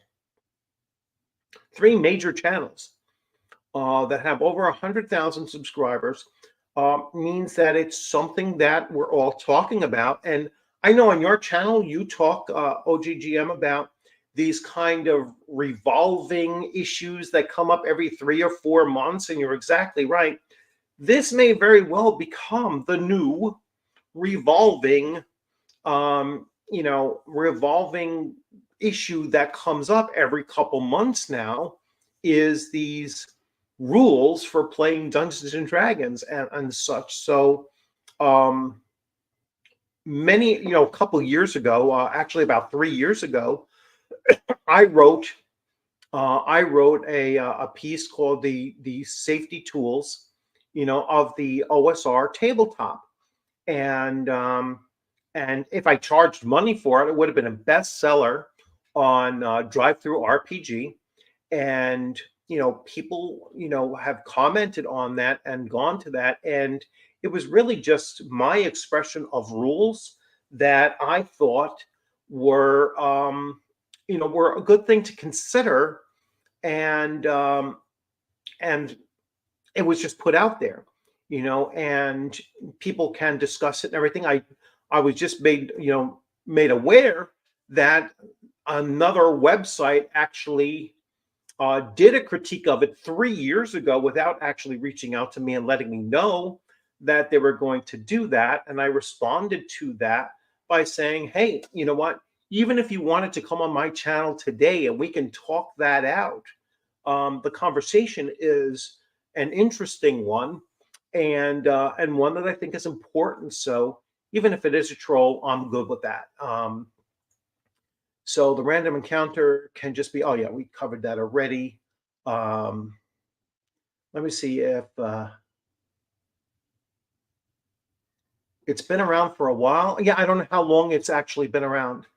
three major channels that have over 100,000 subscribers, means that it's something that we're all talking about. And I know on your channel you talk, OGGM, about these kind of revolving issues that come up every 3 or 4 months, and you're exactly right. This may very well become the new revolving, revolving issue that comes up every couple months now, is these rules for playing Dungeons and Dragons and such. So, a couple years ago, actually about 3 years ago, I wrote a piece called the safety tools, of the OSR tabletop, and if I charged money for it, it would have been a bestseller on Drive Through RPG, and people have commented on that and gone to that, and it was really just my expression of rules that I thought were were a good thing to consider, and and it was just put out there, and people can discuss it and everything. I was just made aware that another website actually did a critique of it 3 years ago without actually reaching out to me and letting me know that they were going to do that. And I responded to that by saying, hey, you know what? Even if you wanted to come on my channel today and we can talk that out, the conversation is an interesting one, and one that I think is important. So even if it is a troll, I'm good with that. So the random encounter can just be, oh yeah, we covered that already. Let me see if it's been around for a while. Yeah, I don't know how long it's actually been around.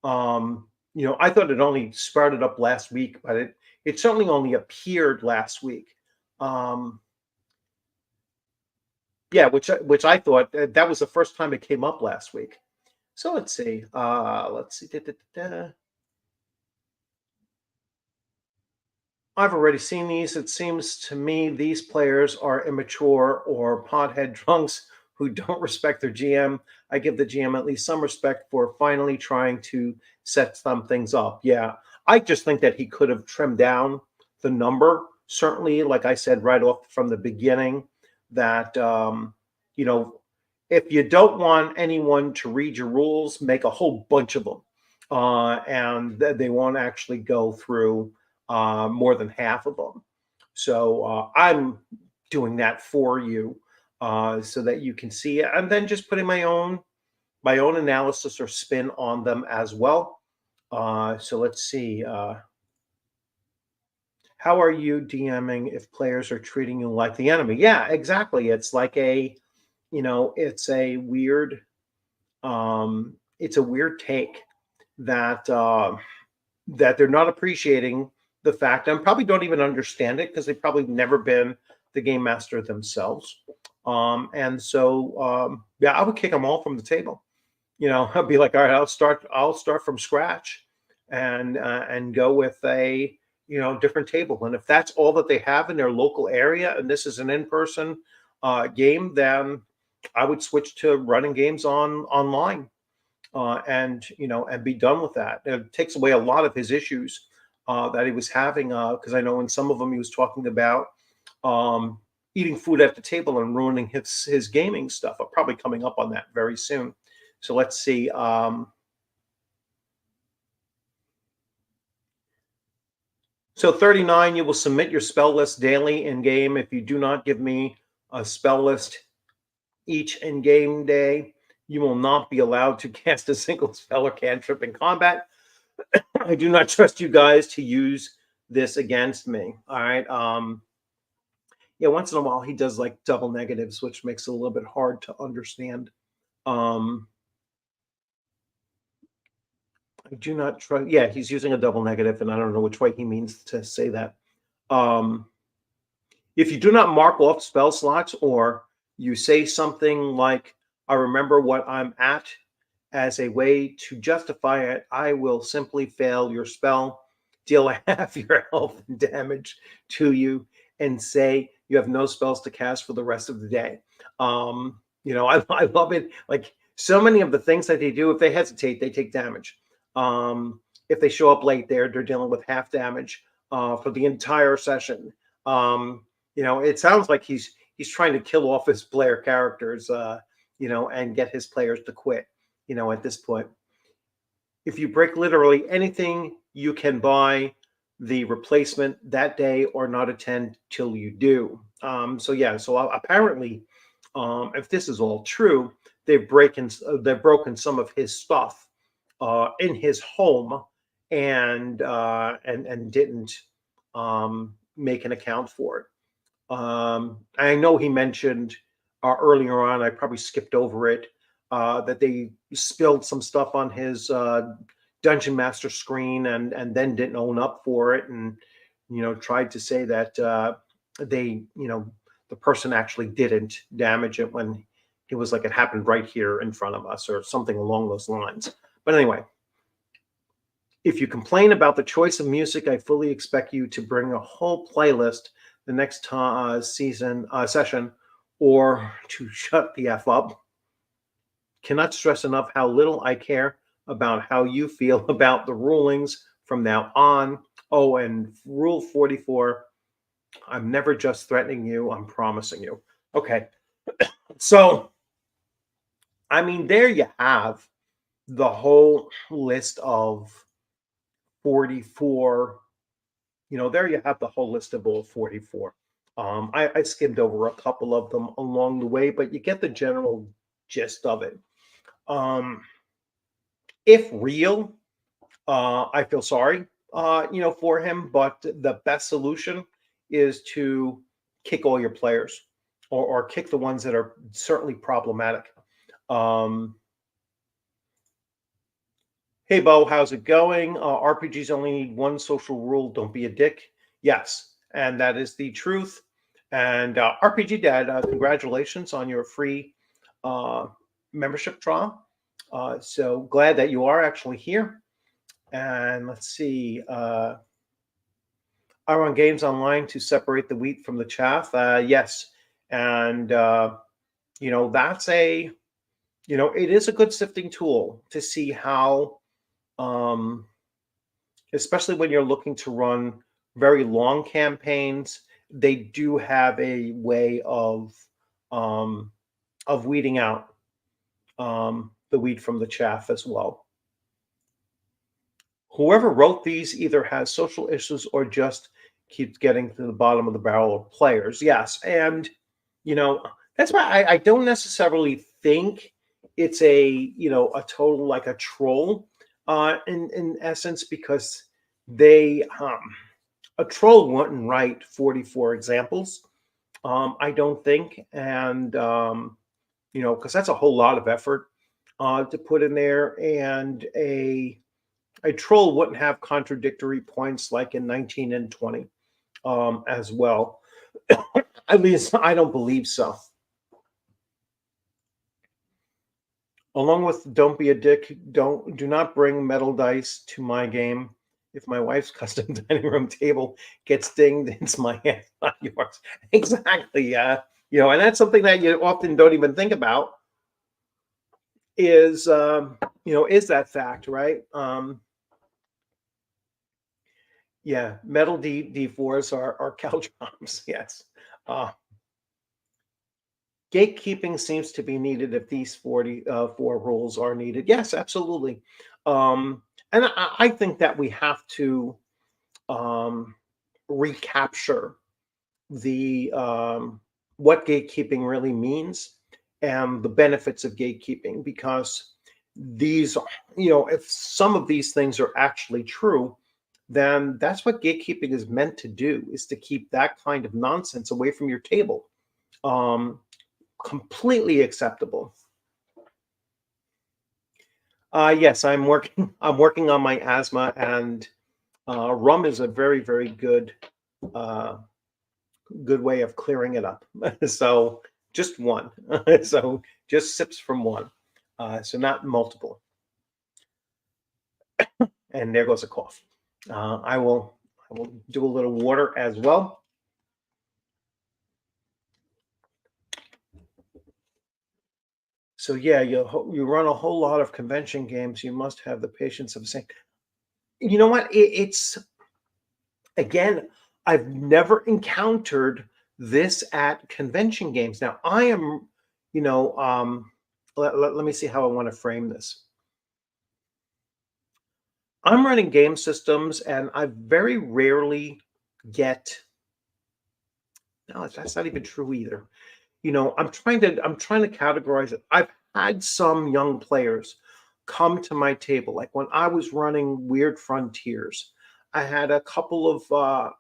I thought it only started up last week, but it certainly only appeared last week. Yeah, which I thought that was the first time it came up last week. So let's see. Let's see. I've already seen these. It seems to me these players are immature or pothead drunks who don't respect their GM. I give the GM at least some respect for finally trying to set some things up. Yeah, I just think that he could have trimmed down the number. Certainly, like I said right off from the beginning, that if you don't want anyone to read your rules, make a whole bunch of them, and they won't actually go through more than half of them. So I'm doing that for you, so that you can see it, and then just putting my own analysis or spin on them as well. So let's see. How are you DMing if players are treating you like the enemy? Yeah, exactly. It's like it's a weird take that that they're not appreciating the fact, and probably don't even understand it because they've probably never been the game master themselves. And so yeah, I would kick them all from the table. I'd be like, all right, I'll start from scratch, and go with a different table. And if that's all that they have in their local area, and this is an in-person game, then I would switch to running games online. and and be done with that. It takes away a lot of his issues that he was having. Because I know in some of them he was talking about um, eating food at the table and ruining his gaming stuff. I'm probably coming up on that very soon. So let's see. So 39, you will submit your spell list daily in game. If you do not give me a spell list each in game day, you will not be allowed to cast a single spell or cantrip in combat. I do not trust you guys to use this against me. All right. Yeah, once in a while he does like double negatives, which makes it a little bit hard to understand. Um, I do not trust. Yeah, he's using a double negative, and I don't know which way he means to say that. Um, if you do not mark off spell slots, or you say something like, I remember what I'm at, as a way to justify it, I will simply fail your spell, deal half your health and damage to you, and say you have no spells to cast for the rest of the day. I love it. Like so many of the things that they do, if they hesitate, they take damage. If they show up late, they're dealing with half damage for the entire session. It sounds like he's trying to kill off his player characters, and get his players to quit. At this point, if you break literally anything, you can buy the replacement that day or not attend till you do. So apparently, if this is all true, they've broken some of his stuff in his home, and didn't make an account for it. I know he mentioned earlier on, I probably skipped over it, that they spilled some stuff on his Dungeon Master screen, and then didn't own up for it, and tried to say that the person actually didn't damage it, when he was like, it happened right here in front of us, or something along those lines. But anyway, if you complain about the choice of music, I fully expect you to bring a whole playlist the next session, or to shut the F up. Cannot stress enough how little I care about how you feel about the rulings from now on. Oh, and rule 44, I'm never just threatening you, I'm promising you. Okay. So, I mean, there you have the whole list of 44. There you have the whole list of all 44. I skimmed over a couple of them along the way, but you get the general gist of it. If real, I feel sorry, for him, but the best solution is to kick all your players, or kick the ones that are certainly problematic. Hey, Bo, how's it going? RPGs only need one social rule. Don't be a dick. Yes, and that is the truth. And RPG Dad, congratulations on your free membership trial. So glad that you are actually here. And let's see. I run games online to separate the wheat from the chaff. Yes. And, that's it is a good sifting tool to see how, especially when you're looking to run very long campaigns, they do have a way of weeding out the wheat from the chaff as well. Whoever wrote these either has social issues or just keeps getting to the bottom of the barrel of players. Yes, and that's why I don't necessarily think it's a a total, like, a troll in essence, because they a troll wouldn't write 44 examples, I don't think, and because that's a whole lot of effort to put in there, and a troll wouldn't have contradictory points like in 19 and 20 as well. At least I don't believe so. Along with don't be a dick, do not bring metal dice to my game. If my wife's custom dining room table gets dinged, it's my hand, not yours. Exactly. And that's something that you often don't even think about. is is that fact, right? Yeah, metal D4s are caltrops. Yes. Uh, Gatekeeping seems to be needed if these 44 rules are needed. Yes, absolutely. And I think that we have to um, recapture the what gatekeeping really means and the benefits of gatekeeping, because these if some of these things are actually true, then that's what gatekeeping is meant to do, is to keep that kind of nonsense away from your table. um Completely acceptable. Yes, I'm working on my asthma, and rum is a very, very uh, good way of clearing it up. So just one. So just sips from one. So not multiple. And there goes a cough. I will do a little water as well. So yeah, you run a whole lot of convention games. You must have the patience of saying, you know what? It's again, I've never encountered this at convention games. Now, I am, you know, let me see how I want to frame this. I'm running game systems, and I very rarely get. No, that's not even true either. I'm trying to categorize it. I've had some young players come to my table, like when I was running Weird Frontiers. I had a couple of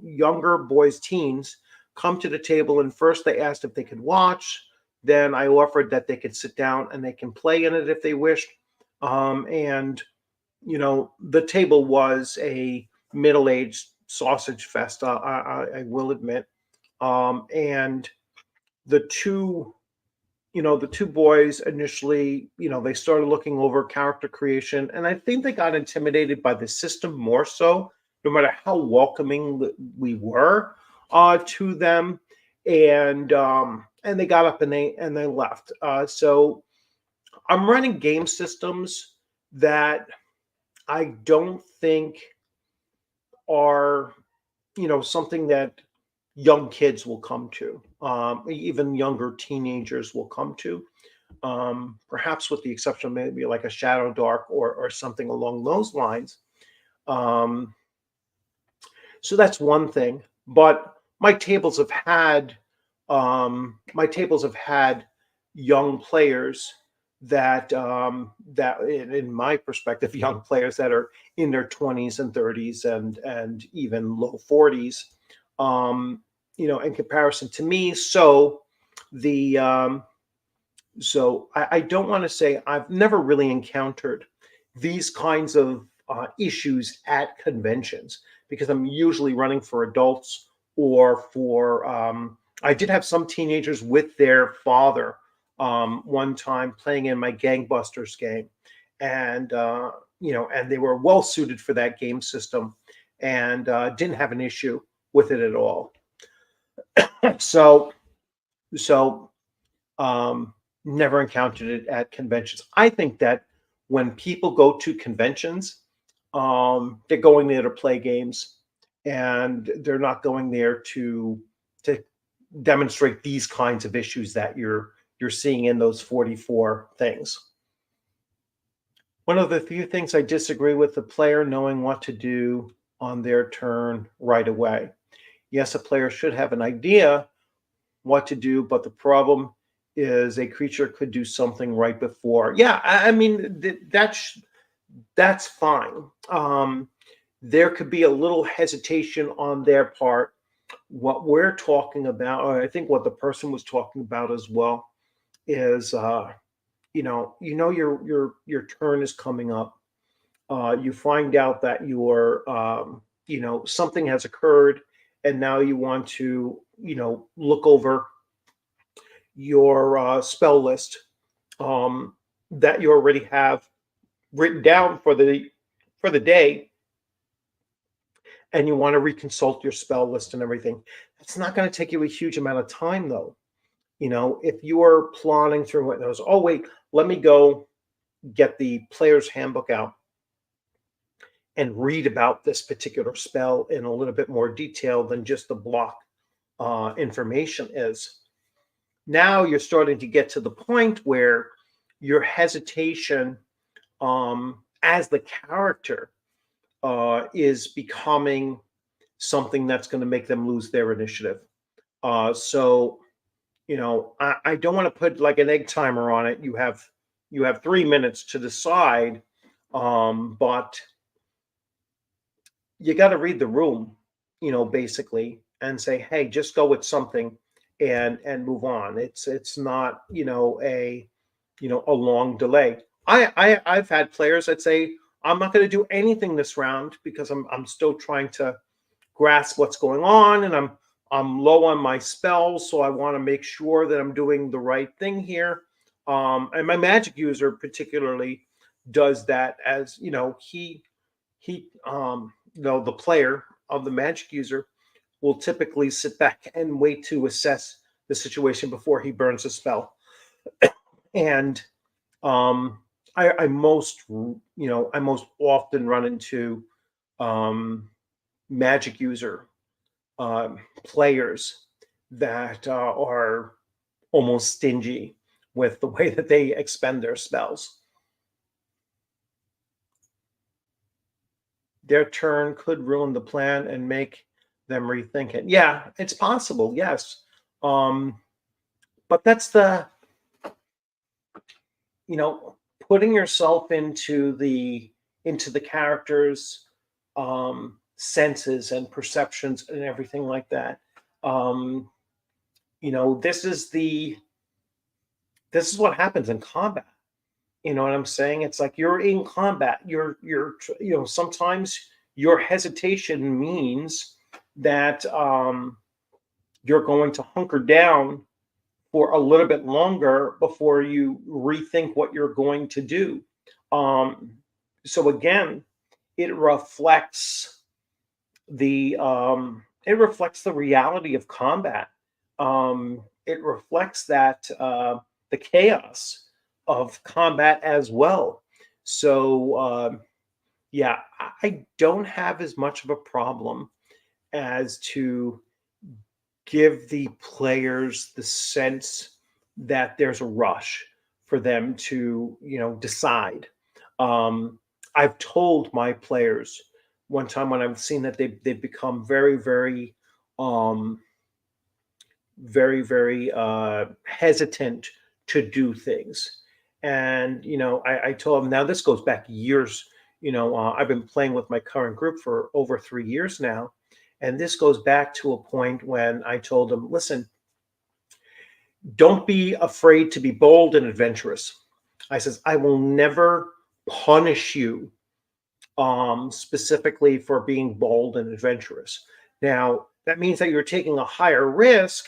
younger boys, teens, come to the table, and first they asked if they could watch. Then I offered that they could sit down and they can play in it if they wished. And the table was a middle-aged sausage fest. I will admit. And the two the two boys initially, they started looking over character creation, and I think they got intimidated by the system more so, no matter how welcoming we were to them. And they got up and they left. So I'm running game systems that I don't think are something that young kids will come to, even younger teenagers will come to, perhaps with the exception of maybe like a Shadow Dark or something along those lines. Um, so that's one thing. But my tables have had young players that in my perspective, young players that are in their 20s and 30s and even low 40s, in comparison to me. The I don't want to say I've never really encountered these kinds of issues at conventions, because I'm usually running for adults or for. I did have some teenagers with their father one time playing in my Gangbusters game, and and they were well suited for that game system, and didn't have an issue with it at all. So so um, never encountered it at conventions. I think that when people go to conventions, they're going there to play games, and they're not going there to demonstrate these kinds of issues that you're seeing in those 44 things. One of the few things I disagree with, the player knowing what to do on their turn right away. Yes, a player should have an idea what to do, but the problem is a creature could do something right before. Yeah, I mean that's fine. There could be a little hesitation on their part. What we're talking about, or I think what the person was talking about as well, is your turn is coming up. You find out that something has occurred, and now you want to look over your spell list that you already have written down for the day, and you want to reconsult your spell list and everything. It's not going to take you a huge amount of time, though. If you are plotting through what knows, oh wait, let me go get the player's handbook out and read about this particular spell in a little bit more detail than just the block information is. Now you're starting to get to the point where your hesitation as the character is becoming something that's going to make them lose their initiative. So, I don't want to put like an egg timer on it. You have 3 minutes to decide, but you got to read the room, basically, and say, hey, just go with something and move on. It's not a long delay. I've had players that say, I'm not going to do anything this round because I'm still trying to grasp what's going on, and I'm low on my spells, so I want to make sure that I'm doing the right thing here. And my magic user particularly does that, as the player of the magic user will typically sit back and wait to assess the situation before he burns a spell. And I most often run into magic user players that are almost stingy with the way that they expend their spells. Their turn could ruin the plan and make them rethink it. Yeah, it's possible, yes. But that's putting yourself into the character's senses and perceptions and everything like that. This is what happens in combat. You know what I'm saying? It's like you're in combat. Sometimes your hesitation means that you're going to hunker down for a little bit longer before you rethink what you're going to do. So again, it reflects the reality of combat. It reflects that the chaos of combat as well. So yeah, I don't have as much of a problem as to give the players the sense that there's a rush for them to decide. I've told my players one time when I've seen that they've become very, very very, very hesitant to do things. And I told them, now this goes back years. I've been playing with my current group for over 3 years now, and this goes back to a point when I told them, listen, don't be afraid to be bold and adventurous. I says, I will never punish you specifically for being bold and adventurous. Now, that means that you're taking a higher risk,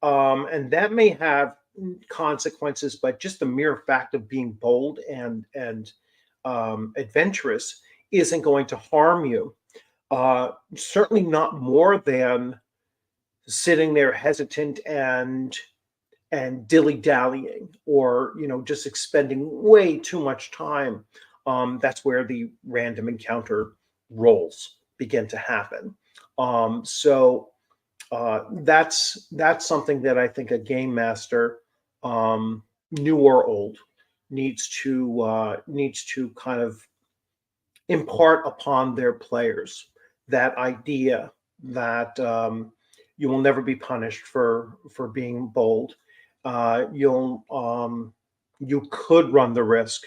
and that may have consequences, but just the mere fact of being bold and adventurous isn't going to harm you. Certainly not more than sitting there hesitant and dilly-dallying, or just expending way too much time. That's where the random encounter rolls begin to happen. So that's something that I think a game master, new or old, needs to kind of impart upon their players, that idea that you will never be punished for being bold. You could run the risk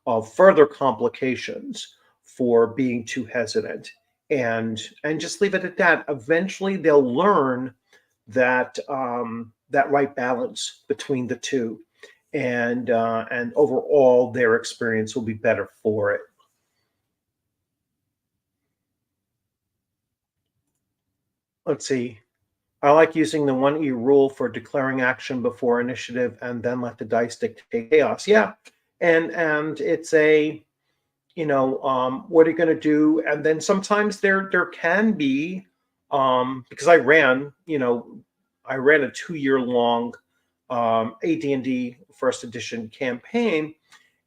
of further complications for being too hesitant, and just leave it at that. Eventually, they'll learn that that right balance between the two, and overall, their experience will be better for it. Let's see. I like using the 1E rule for declaring action before initiative and then let the dice dictate chaos. Yeah. And it's a, what are you going to do? And then sometimes there can be, because I ran a 2-year long AD&D First Edition campaign,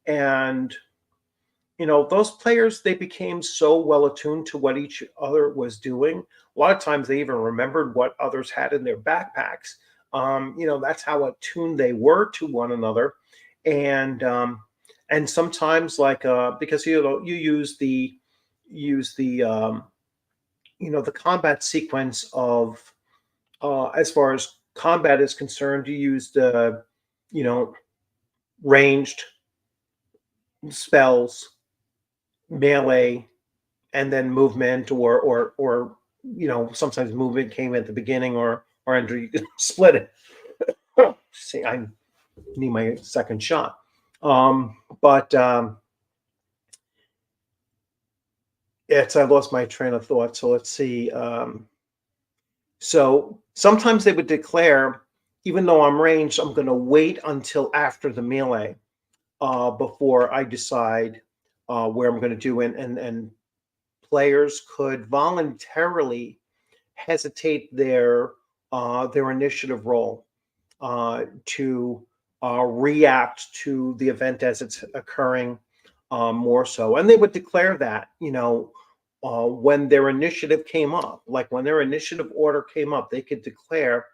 and those players, they became so well attuned to what each other was doing. A lot of times they even remembered what others had in their backpacks. That's how attuned they were to one another. And sometimes, like, because you use the combat sequence of, as far as combat is concerned, you use the you know ranged spells, melee, and then movement, or sometimes movement came at the beginning, or under, you can split it. See, I need my second shot. But it's I lost my train of thought. So let's see. So sometimes they would declare, even though I'm ranged, I'm going to wait until after the melee, before I decide where I'm going to do it. And players could voluntarily hesitate their initiative roll, to react to the event as it's occurring, more so. And they would declare that, when their initiative came up, like when their initiative order came up, they could declare,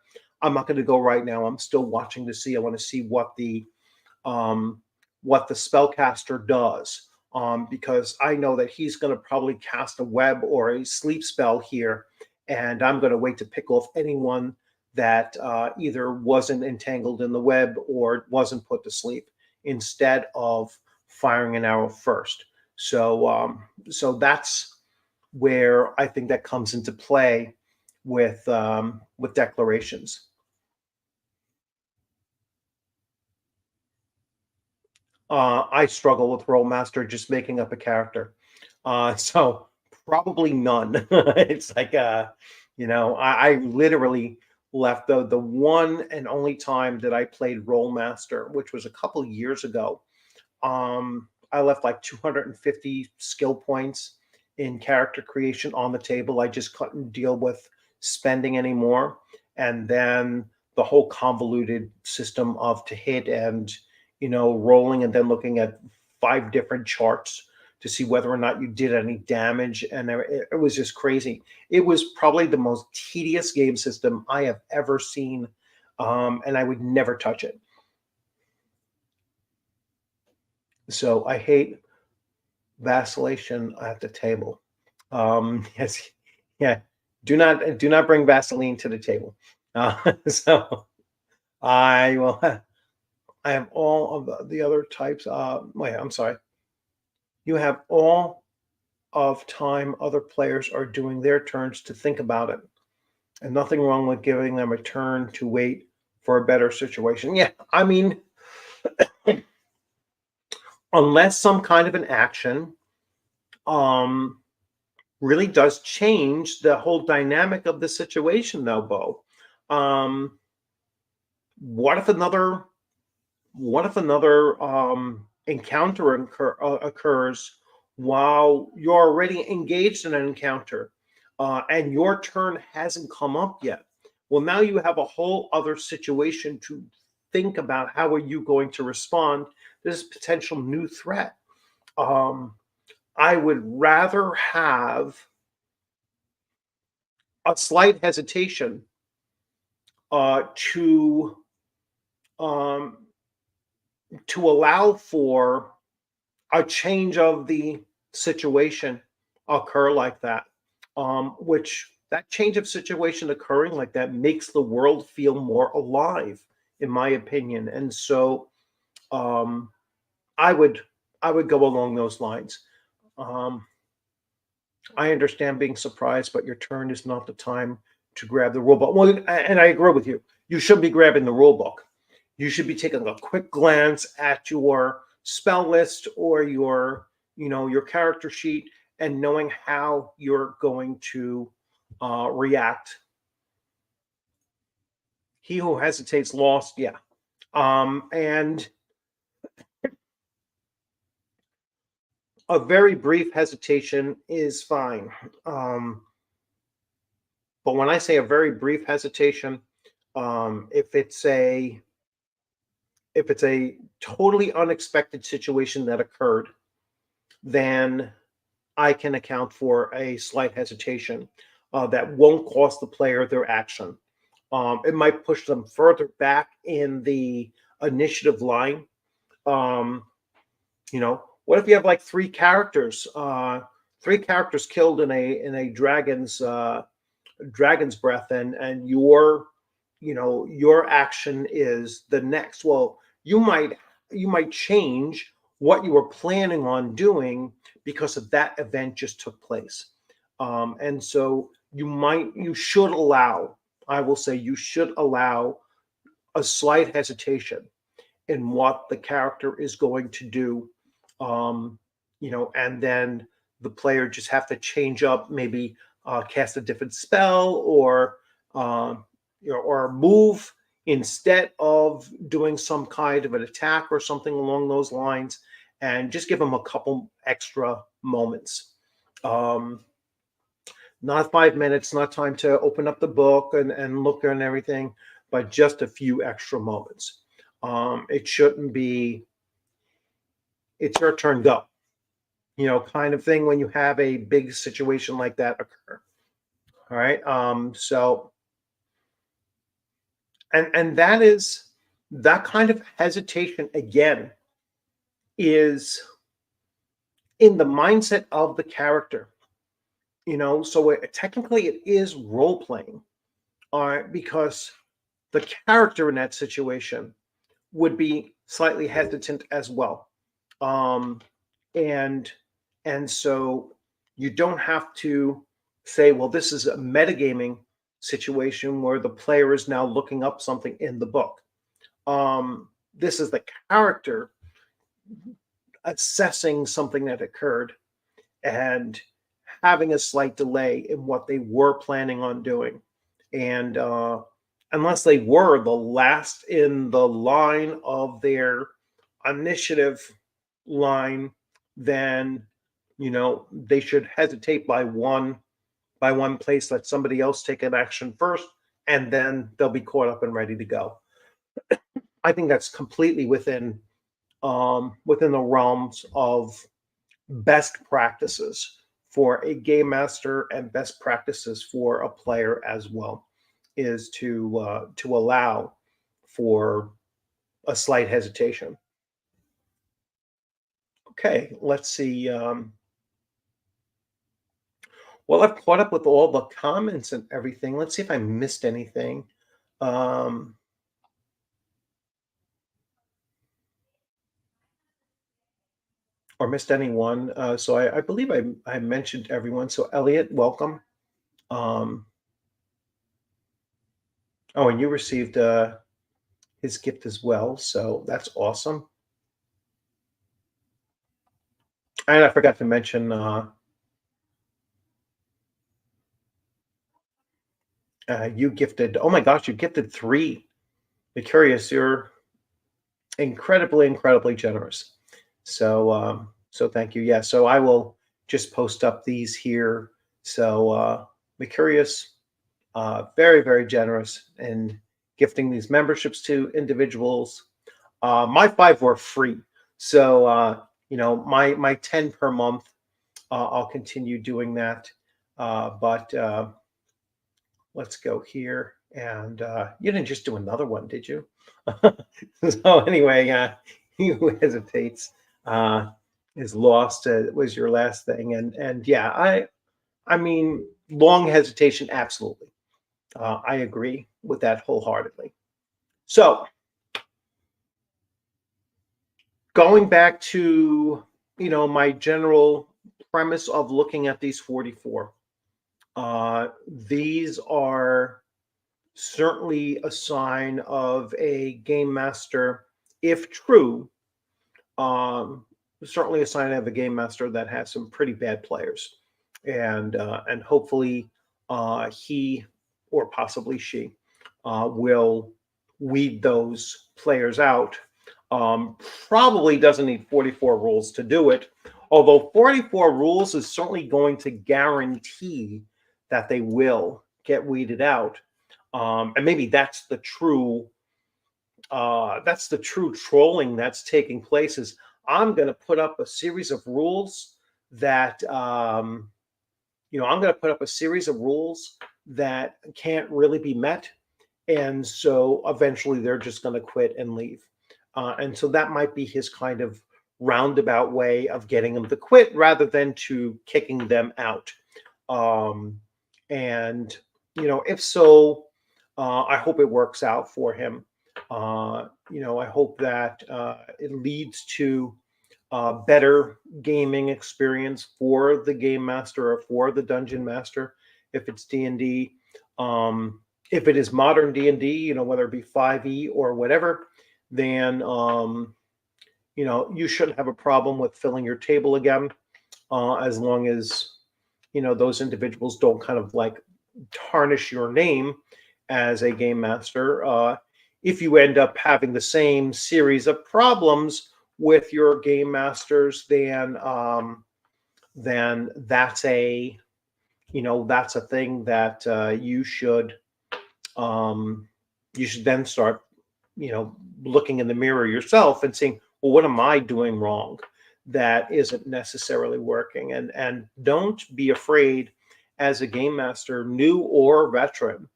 I'm not going to go right now. I'm still watching to see. I want to see what the spellcaster does. Because I know that he's going to probably cast a web or a sleep spell here, and I'm going to wait to pick off anyone that either wasn't entangled in the web or wasn't put to sleep, instead of firing an arrow first. So that's where I think that comes into play with declarations. I struggle with Rollmaster just making up a character. So probably none. It's like, I literally left the one and only time that I played Rollmaster, which was a couple years ago. I left like 250 skill points in character creation on the table. I just couldn't deal with spending anymore. And then the whole convoluted system of to hit and, rolling, and then looking at 5 different charts to see whether or not you did any damage. And it was just crazy. It was probably the most tedious game system I have ever seen. And I would never touch it. So I hate vacillation at the table. Yes, yeah. Do not bring Vaseline to the table. So I will. I have all of the other types. Wait, I'm sorry. You have all of time other players are doing their turns to think about it, and nothing wrong with giving them a turn to wait for a better situation. Yeah, I mean, unless some kind of an action, um, really does change the whole dynamic of the situation, though, Bo. Um, what if another encounter occurs while you're already engaged in an encounter, and your turn hasn't come up yet? Well, now you have a whole other situation to think about. How are you going to respond to this potential new threat? Um, I would rather have a slight hesitation, to um, allow for a change of the situation occur like that. Which that change of situation occurring like that makes the world feel more alive, in my opinion. And so, um, I would I would go along those lines. Um, I understand being surprised, but your turn is not the time to grab the rule book. Well, and I agree with you. You should be grabbing the rule book. You should be taking a quick glance at your spell list or your character sheet, and knowing how you're going to react. He who hesitates lost. Yeah. And a very brief hesitation is fine. But when I say a very brief hesitation, if it's if it's a totally unexpected situation that occurred, then I can account for a slight hesitation that won't cost the player their action. It might push them further back in the initiative line. Um, what if you have like three characters killed in a dragon's breath, and your action is the next. Well, you might change what you were planning on doing because of that event just took place. And so you should allow, I will say, you should allow a slight hesitation in what the character is going to do. And then the player just have to change up, maybe cast a different spell, uh, or move instead of doing some kind of an attack or something along those lines, and just give them a couple extra moments. Um, Not 5 minutes, not time to open up the book and look and everything, but just a few extra moments. It shouldn't be, it's your turn, go, kind of thing when you have a big situation like that occur. All right. And that kind of hesitation again is in the mindset of the character, so technically it is role playing, because the character in that situation would be slightly hesitant as well. Um, and and so you don't have to say, well, this is a metagaming situation where the player is now looking up something in the book. This is the character assessing something that occurred and having a slight delay in what they were planning on doing. And unless they were the last in the line of their initiative line, then they should hesitate by one place, let somebody else take an action first, and then they'll be caught up and ready to go. I think that's completely within the realms of best practices for a game master and best practices for a player as well, is to allow for a slight hesitation. Okay, let's see. Well, I've caught up with all the comments and everything. Let's see if I missed anything. Um, or missed anyone. So I believe I mentioned everyone. So Elliot, welcome. Um, oh, and you received his gift as well. So that's awesome. And I forgot to mention you gifted. Oh my gosh, you gifted three. Be curious. You're incredibly, incredibly generous. So thank you. Yeah. So I will just post up these here. So Mercurius, very, very generous in gifting these memberships to individuals. My 5 were free. So my 10 per month, I'll continue doing that. But let's go here. And you didn't just do another one, did you? So anyway, he who hesitates is lost. Was your last thing, and yeah, I mean, long hesitation, absolutely. I agree with that wholeheartedly. So going back to my general premise of looking at these 44, these are certainly a sign of a game master, if true. Certainly a sign of a game master that has some pretty bad players, and hopefully he, or possibly she, will weed those players out. Probably doesn't need 44 rules to do it, although 44 rules is certainly going to guarantee that they will get weeded out. And maybe that's the true that's the true trolling that's taking place. Is I'm going to put up a series of rules that I'm going to put up a series of rules that can't really be met, and so eventually they're just going to quit and leave. And so that might be his kind of roundabout way of getting them to quit rather than to kicking them out. Um, and if so, I hope it works out for him. I hope that it leads to better gaming experience for the game master or for the dungeon master if it's D&D. If it is modern D&D, whether it be 5e or whatever, then you shouldn't have a problem with filling your table again, as long as those individuals don't kind of like tarnish your name as a game master. If you end up having the same series of problems with your game masters, then that's a thing that you should then start looking in the mirror yourself and saying, well, what am I doing wrong that isn't necessarily working? And don't be afraid as a game master, new or veteran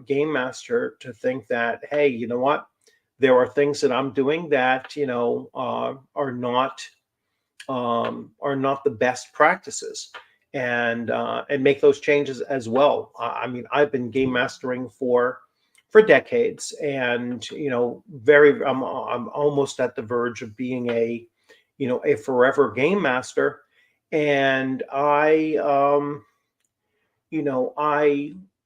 game master, to think that, hey, you know what, there are things that I'm doing that are not the best practices, and make those changes as well. I mean, I've been game mastering for decades, and I'm almost at the verge of being a forever game master, and I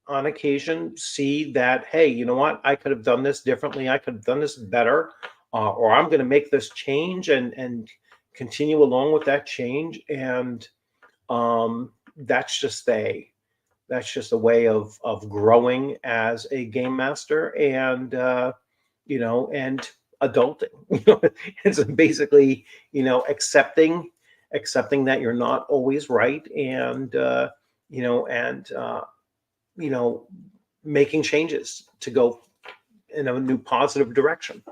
on occasion see that, hey, you know what, I could have done this differently, I could have done this better, or I'm going to make this change and continue along with that change. And that's just a way of growing as a game master, and adulting. It's basically accepting that you're not always right, and making changes to go in a new positive direction.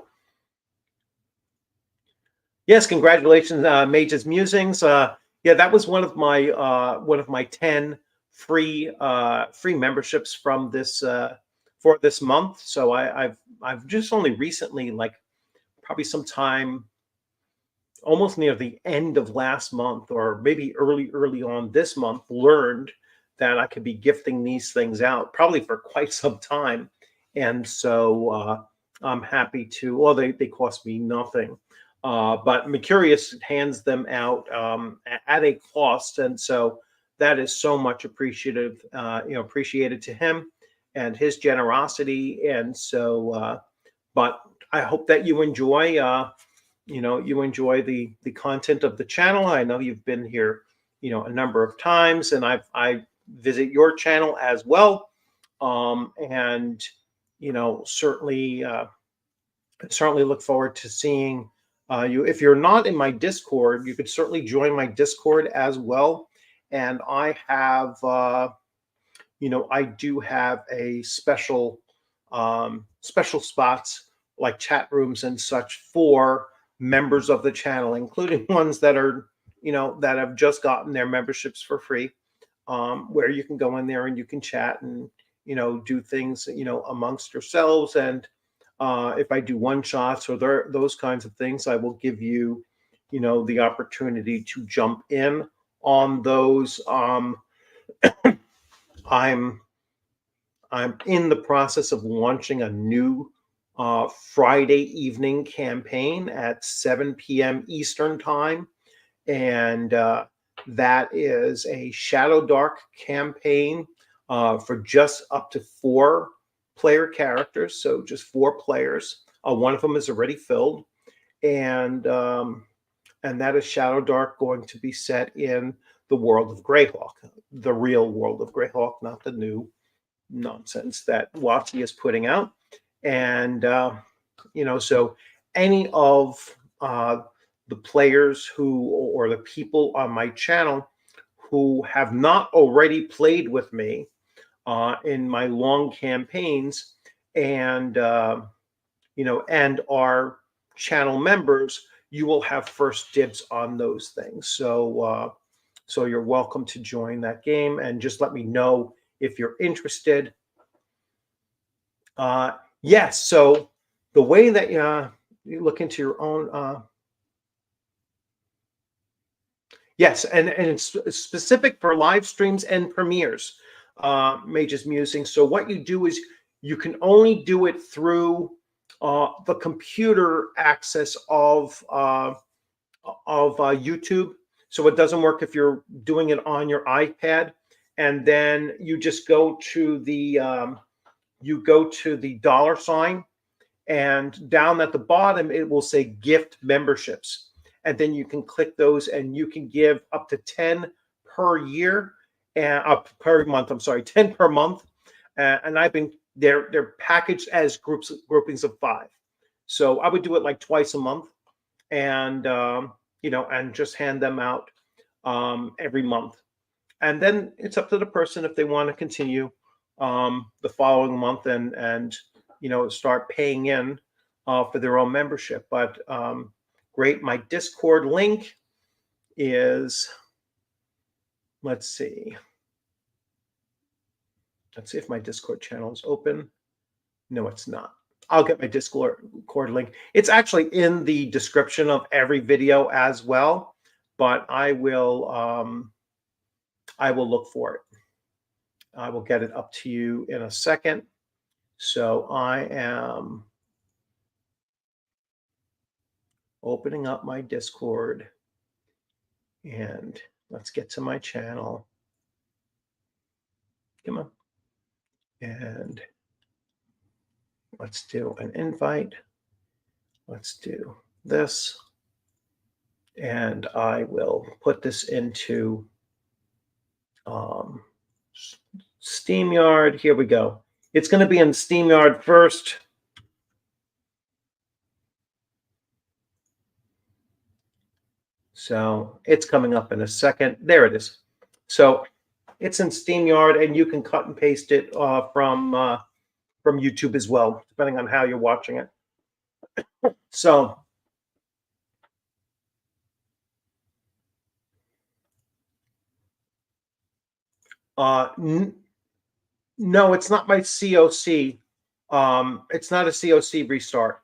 Yes, congratulations, Mage's Musings. Yeah, that was one of my 10 free memberships from this for this month. So I've just only recently, like probably sometime almost near the end of last month, or maybe early on this month, learned that I could be gifting these things out probably for quite some time. And so I'm happy to. Well, they cost me nothing. But Mercurius hands them out at a cost, and so that is so much appreciated to him and his generosity. And so, but I hope that you enjoy, the content of the channel. I know you've been here, a number of times, and I visit your channel as well, and certainly look forward to seeing you. If you're not in my Discord, you could certainly join my Discord as well. And I have, I do have a special spots like chat rooms and such for members of the channel, including ones that are, that have just gotten their memberships for free, where you can go in there and you can chat and, do things, amongst yourselves. And if I do one shots or those kinds of things, I will give you, the opportunity to jump in on those. I'm in the process of launching a new Friday evening campaign at 7 p.m. Eastern time, and that is a Shadow Dark campaign for just up to 4 player characters, so just 4 players. One of them is already filled, and that is Shadow Dark, going to be set in the world of Greyhawk, the real world of Greyhawk, not the new nonsense that WotC is putting out. And so any of the players or the people on my channel who have not already played with me in my long campaigns, and and are channel members, you will have first dibs on those things. So you're welcome to join that game, and just let me know if you're interested. Yes, so the way that you look into your own, yes, and it's specific for live streams and premieres, Mage's Musing. So what you do is you can only do it through the computer access of YouTube. So it doesn't work if you're doing it on your iPad. And then you just go to the $, and down at the bottom it will say gift memberships, and then you can click those, and you can give up to 10 per year, and up per month. I'm sorry, 10 per month. And they're packaged as groupings of 5. So I would do it like twice a month, and and just hand them out every month. And then it's up to the person if they want to continue the following month and start paying in for their own membership. But great. My Discord link is, let's see if my Discord channel is open. No, it's not. I'll get my Discord link. It's actually in the description of every video as well, but I will look for it. I will get it up to you in a second. So I am opening up my Discord, and let's get to my channel. Come on. And let's do an invite. Let's do this. And I will put this into StreamYard. Here we go. It's going to be in StreamYard first. So it's coming up in a second. There it is. So it's in StreamYard, and you can cut and paste it from YouTube as well, depending on how you're watching it. So no, it's not my COC. It's not a COC restart.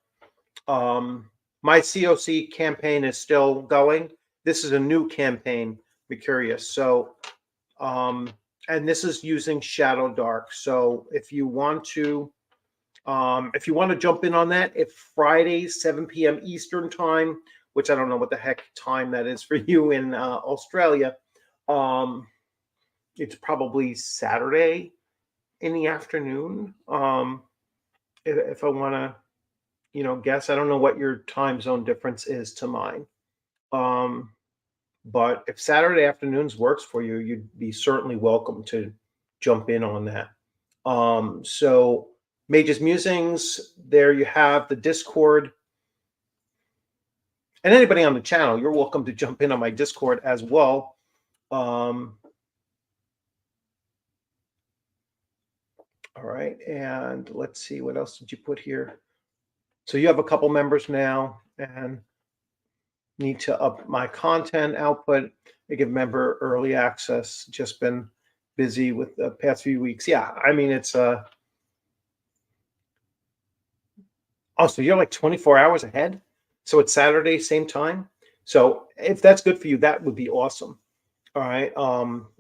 My COC campaign is still going. This is a new campaign, be curious. So, and this is using Shadow Dark. So if you want to jump in on that, if Friday, 7 p.m. Eastern time, which I don't know what the heck time that is for you in Australia, it's probably Saturday in the afternoon. If I want to, guess, I don't know what your time zone difference is to mine. But if Saturday afternoons works for you, you'd be certainly welcome to jump in on that. So Mage's Musings, there you have the Discord. And anybody on the channel, you're welcome to jump in on my Discord as well. All right, and let's see, what else did you put here? So you have a couple members now, and need to up my content output. I give member early access. Just been busy with the past few weeks. Yeah, I mean, it's oh, so you're like 24 hours ahead. So it's Saturday, same time. So if that's good for you, that would be awesome. All right,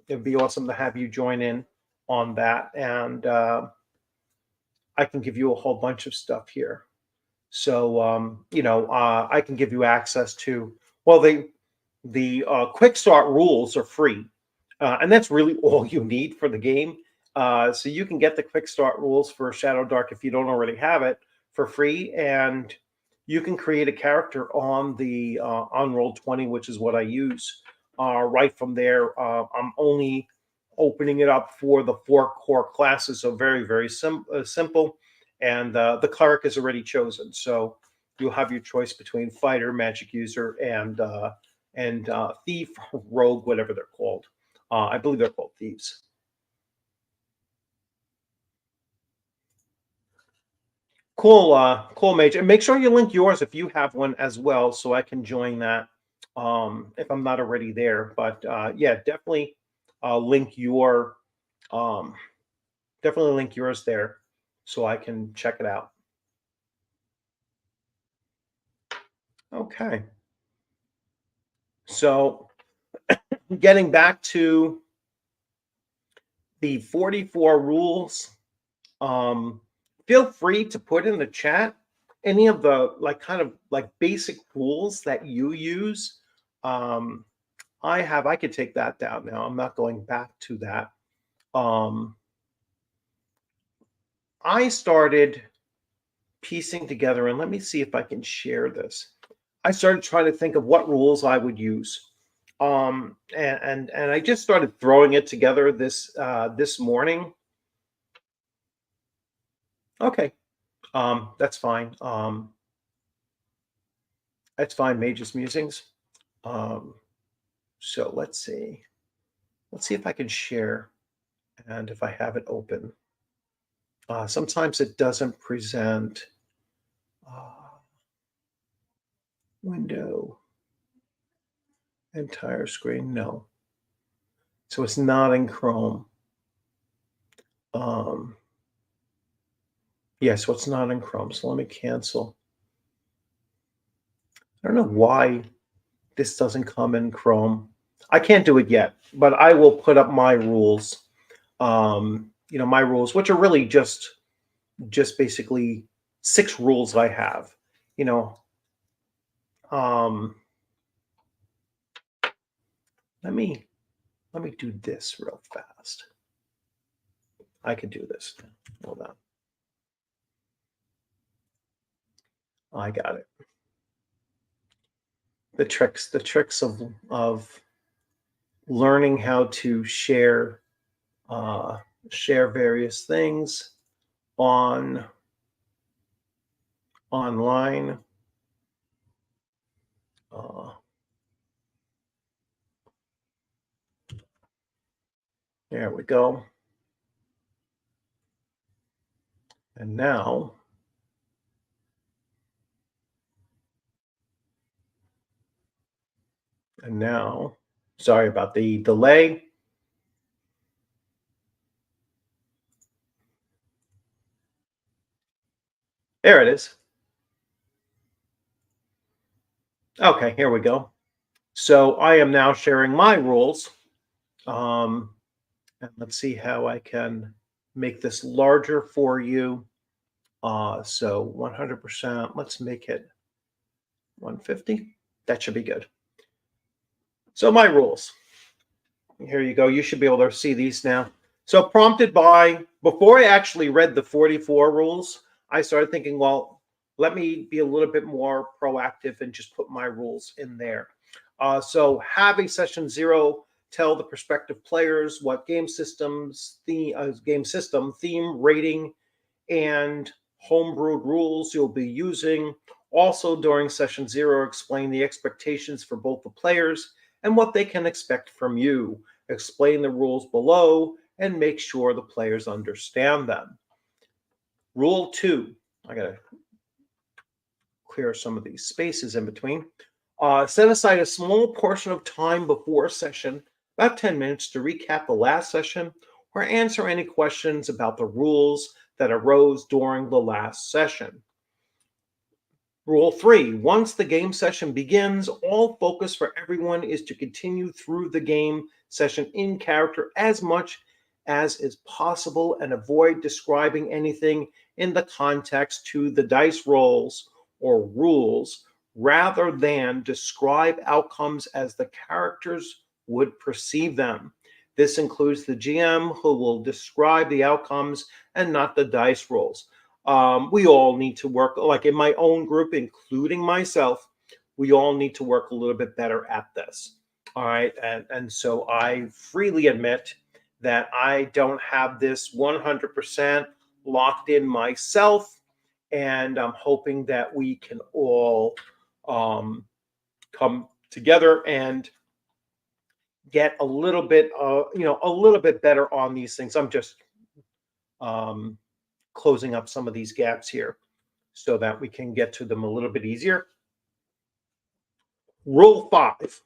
it'd be awesome to have you join in on that, and I can give you a whole bunch of stuff here. So I can give you access to, well, the quick start rules are free, and that's really all you need for the game. So you can get the quick start rules for Shadow Dark if you don't already have it for free, and you can create a character on the on Roll20, which is what I use. Right from there, I'm only opening it up for the 4 core classes, so very, very simple. And the cleric is already chosen, so you'll have your choice between fighter, magic user, and thief, rogue, whatever they're called. I believe they're called thieves. Cool, cool, Mage. And make sure you link yours if you have one as well, so I can join that if I'm not already there. But yeah, definitely link your um, definitely link yours there so I can check it out. Okay. So getting back to the 44 rules, um, feel free to put in the chat any of the like kind of like basic rules that you use. Um, I could take that down now. I'm not going back to that. Um, I started piecing together, and let me see if I can share this. I started trying to think of what rules I would use. And I just started throwing it together this morning. Okay, that's fine. That's fine. Mage's musings. Um, so let's see. Let's see if I can share, and if I have it open. Sometimes it doesn't present. Uh, Window, entire screen. No, so it's not in Chrome. Um, yeah, so it's not in Chrome. So let me cancel. I don't know why this doesn't come in Chrome. I can't do it yet, but I will put up my rules. My rules, which are really just basically 6 rules I have. You know, um, let me do this real fast. I can do this. Hold on. I got it. The tricks of learning how to uh, share various things on online. Uh, there we go. And now, sorry about the delay. There it is. Okay, here we go. So I am now sharing my rules. And let's see how I can make this larger for you. So 100%, let's make it 150. That should be good. So my rules. Here you go. You should be able to see these now. So prompted by, before I actually read the 44 rules, I started thinking, well, let me be a little bit more proactive and just put my rules in there. So have a session 0 tell the prospective players what game system, theme, rating, and homebrewed rules you'll be using. Also, during session 0, explain the expectations for both the players and what they can expect from you. Explain the rules below and make sure the players understand them. Rule 2, I gotta clear some of these spaces in between. Set aside a small portion of time before a session, about 10 minutes, to recap the last session or answer any questions about the rules that arose during the last session. Rule 3, once the game session begins, all focus for everyone is to continue through the game session in character as much as is possible and avoid describing anything in the context to the dice rolls or rules, rather than describe outcomes as the characters would perceive them. This includes the GM, who will describe the outcomes and not the dice rolls. We all need to work, like in my own group, including myself, we all need to work a little bit better at this. All right. And so I freely admit that I don't have this 100% locked in myself. And I'm hoping that we can all come together and get a little bit, a little bit better on these things. I'm just closing up some of these gaps here. so that we can get to them a little bit easier. Rule 5,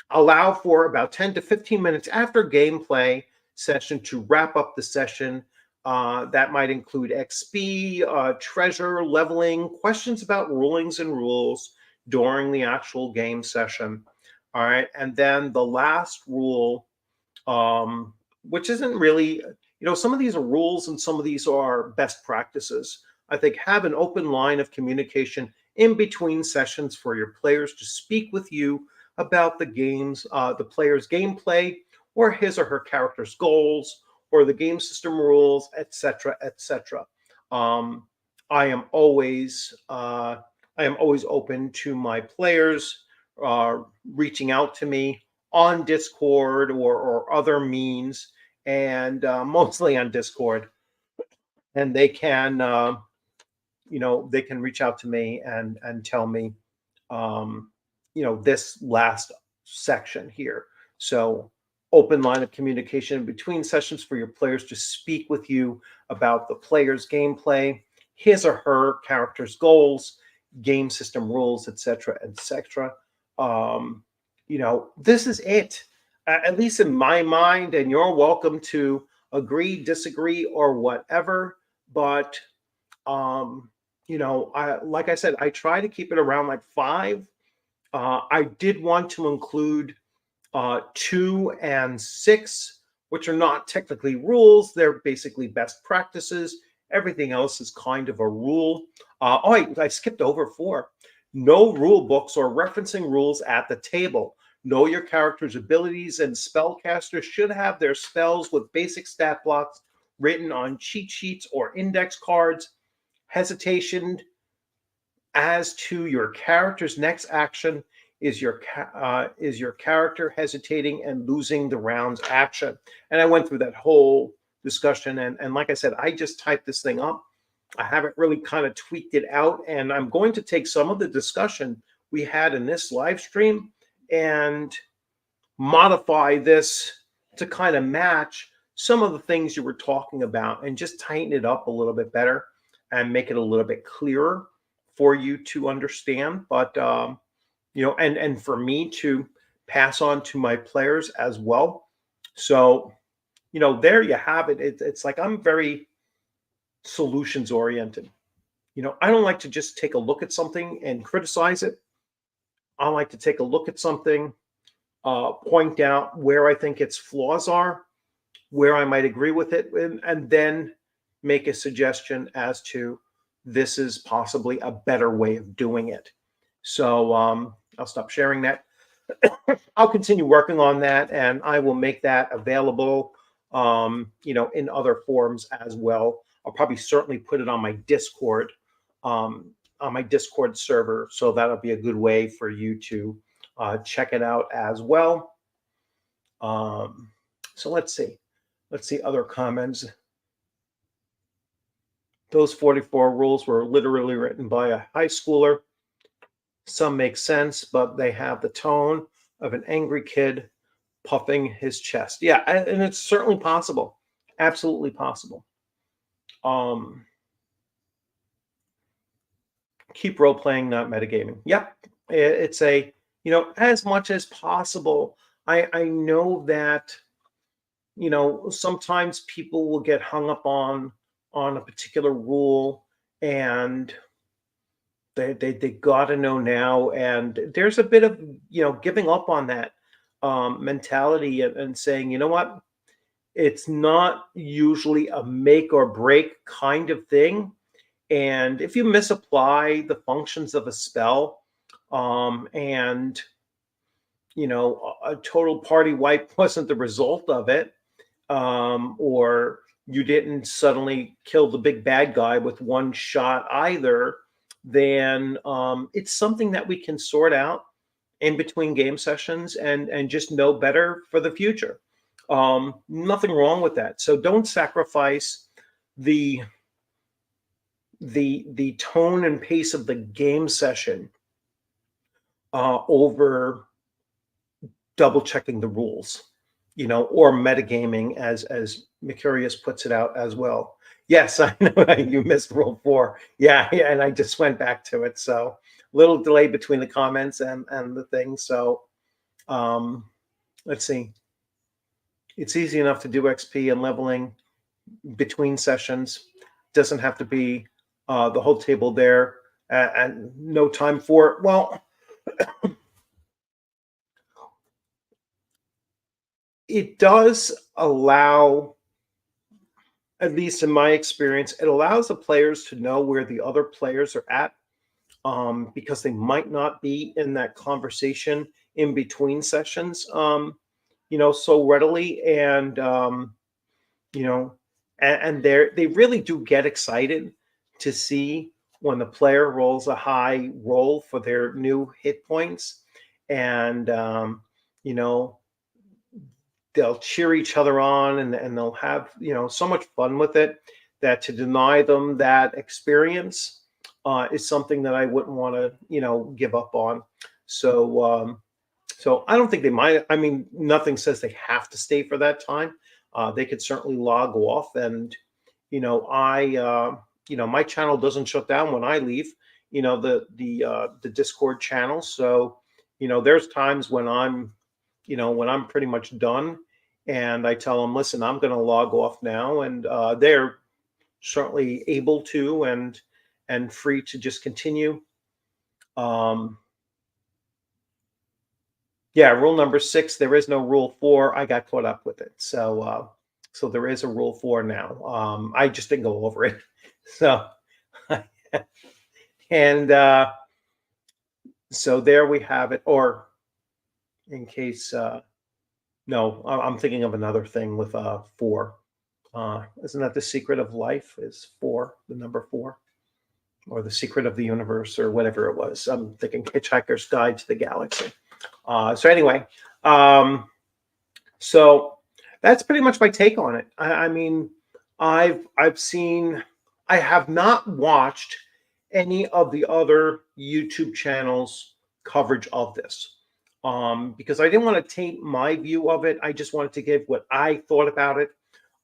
allow for about 10 to 15 minutes after gameplay session to wrap up the session. That might include XP, treasure, leveling, questions about rulings and rules during the actual game session. All right. And then the last rule, which isn't really, some of these are rules and some of these are best practices. I think have an open line of communication in between sessions for your players to speak with you about the player's gameplay or his or her character's goals or the game system rules, etc., etc. I am always open to my players reaching out to me on Discord or other means, and mostly on Discord, and they can they can reach out to me and tell me this last section here. So open line of communication between sessions for your players to speak with you about the player's gameplay, his or her character's goals, game system rules, etc., etc. This is it, at least in my mind, and you're welcome to agree, disagree, or whatever. But like I said, I try to keep it around like 5. I did want to include 2 and 6, which are not technically rules. They're basically best practices. Everything else is kind of a rule. I skipped over 4. No rule books or referencing rules at the table. Know your character's abilities, and spellcasters should have their spells with basic stat blocks written on cheat sheets or index cards. Hesitation as to your character's next action is your character hesitating and losing the round's action. And I went through that whole discussion, and like I said, I just typed this thing up. I haven't really kind of tweaked it out, and I'm going to take some of the discussion we had in this live stream and modify this to kind of match some of the things you were talking about and just tighten it up a little bit better and make it a little bit clearer for you to understand. But and for me to pass on to my players as well. So there you have it. It's like I'm very solutions oriented. I don't like to just take a look at something and criticize it. I like to take a look at something, point out where I think its flaws are, where I might agree with it, and then make a suggestion as to this is possibly a better way of doing it. So I'll stop sharing that. I'll continue working on that, and I will make that available, in other forms as well. I'll probably certainly put it on my Discord, server. So that'll be a good way for you to check it out as well. So let's see other comments. Those 44 rules were literally written by a high schooler. Some make sense, but they have the tone of an angry kid puffing his chest. Yeah, and it's certainly possible. Absolutely possible. Keep role playing, not metagaming. Yep. It's as much as possible. I know that, sometimes people will get hung up on a particular rule, and they got to know now. And there's a bit of, giving up on that mentality and saying, you know what, it's not usually a make or break kind of thing. And if you misapply the functions of a spell, and a total party wipe wasn't the result of it, or you didn't suddenly kill the big bad guy with one shot either, then it's something that we can sort out in between game sessions and just know better for the future. Nothing wrong with that. So don't sacrifice the tone and pace of the game session over double checking the rules, or metagaming, as Mercurius puts it out as well. Yes, I know you missed rule 4. Yeah, yeah, and I just went back to it. So little delay between the comments and the thing. So um, let's see. It's easy enough to do XP and leveling between sessions. Doesn't have to be the whole table there and no time for it. Well, it does allow, at least in my experience, it allows the players to know where the other players are at, because they might not be in that conversation in between sessions, so readily. And, you know, and they really do get excited to see when the player rolls a high roll for their new hit points. And, you know, they'll cheer each other on, and they'll have so much fun with it, that to deny them that experience is something that I wouldn't want to give up on. So I don't think they mind. I mean, nothing says they have to stay for that time. They could certainly log off. And I my channel doesn't shut down when I leave, the Discord channel. So there's times when I'm pretty much done, and I tell them, listen, I'm going to log off now. And they're certainly able to, and free to just continue. um yeah, rule number 6, there is no rule 4. I got caught up with it. So there is a rule 4 now. I just didn't go over it. So and so there we have it. Or in case no, I'm thinking of another thing with 4. Isn't that the secret of life, is 4, the number 4? Or the secret of the universe, or whatever it was. I'm thinking Hitchhiker's Guide to the Galaxy. So anyway, um, so that's pretty much my take on it. I mean, I've seen. I have not watched any of the other YouTube channels' coverage of this, because I didn't want to taint my view of it. I just wanted to give what I thought about it.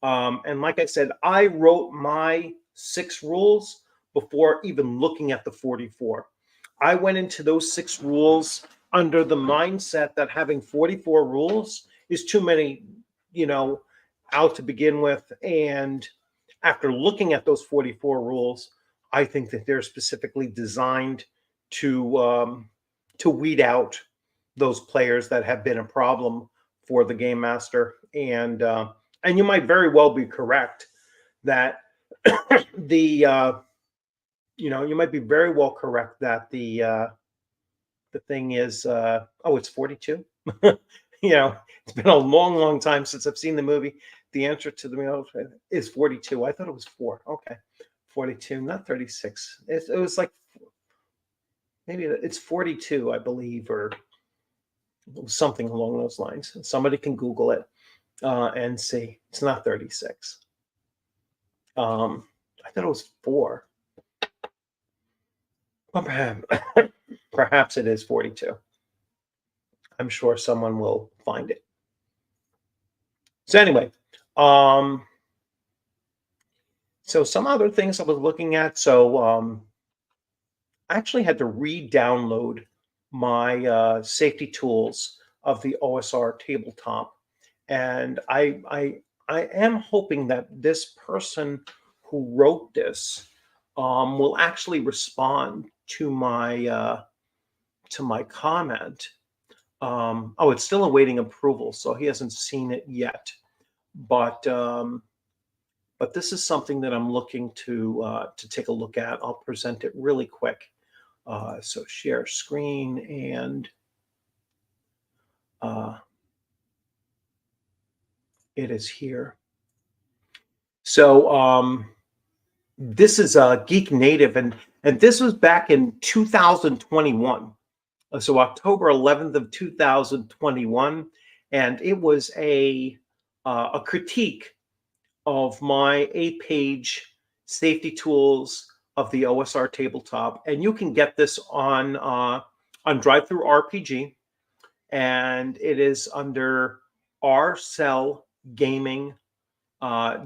And like I said, I wrote my 6 rules before even looking at the 44. I went into those 6 rules under the mindset that having 44 rules is too many, you know, out to begin with. And after looking at those 44 rules, I think that they're specifically designed to weed out those players that have been a problem for the game master. And you might very well be correct that the you might be very well correct that the thing is, oh, it's 42. It's been a long time since I've seen the movie. The answer to the is 42. I thought it was 4. Okay, 42, not 36. It was like, maybe it's 42, I believe, or something along those lines. Somebody can Google it and see. It's not 36. I thought it was 4. Well, perhaps it is 42. I'm sure someone will find it. So anyway, so some other things I was looking at. So I actually had to re-download my safety tools of the OSR tabletop, and I am hoping that this person who wrote this will actually respond to my comment. Oh, it's still awaiting approval, so he hasn't seen it yet. But this is something that I'm looking to take a look at. I'll present it really quick. So share screen, and it is here. So this is Geek Native, and this was back in 2021. So October 11th of 2021, and it was a critique of my 8-page safety tools of the OSR tabletop. And you can get this on Drive-Thru RPG, and it is under RCell Gaming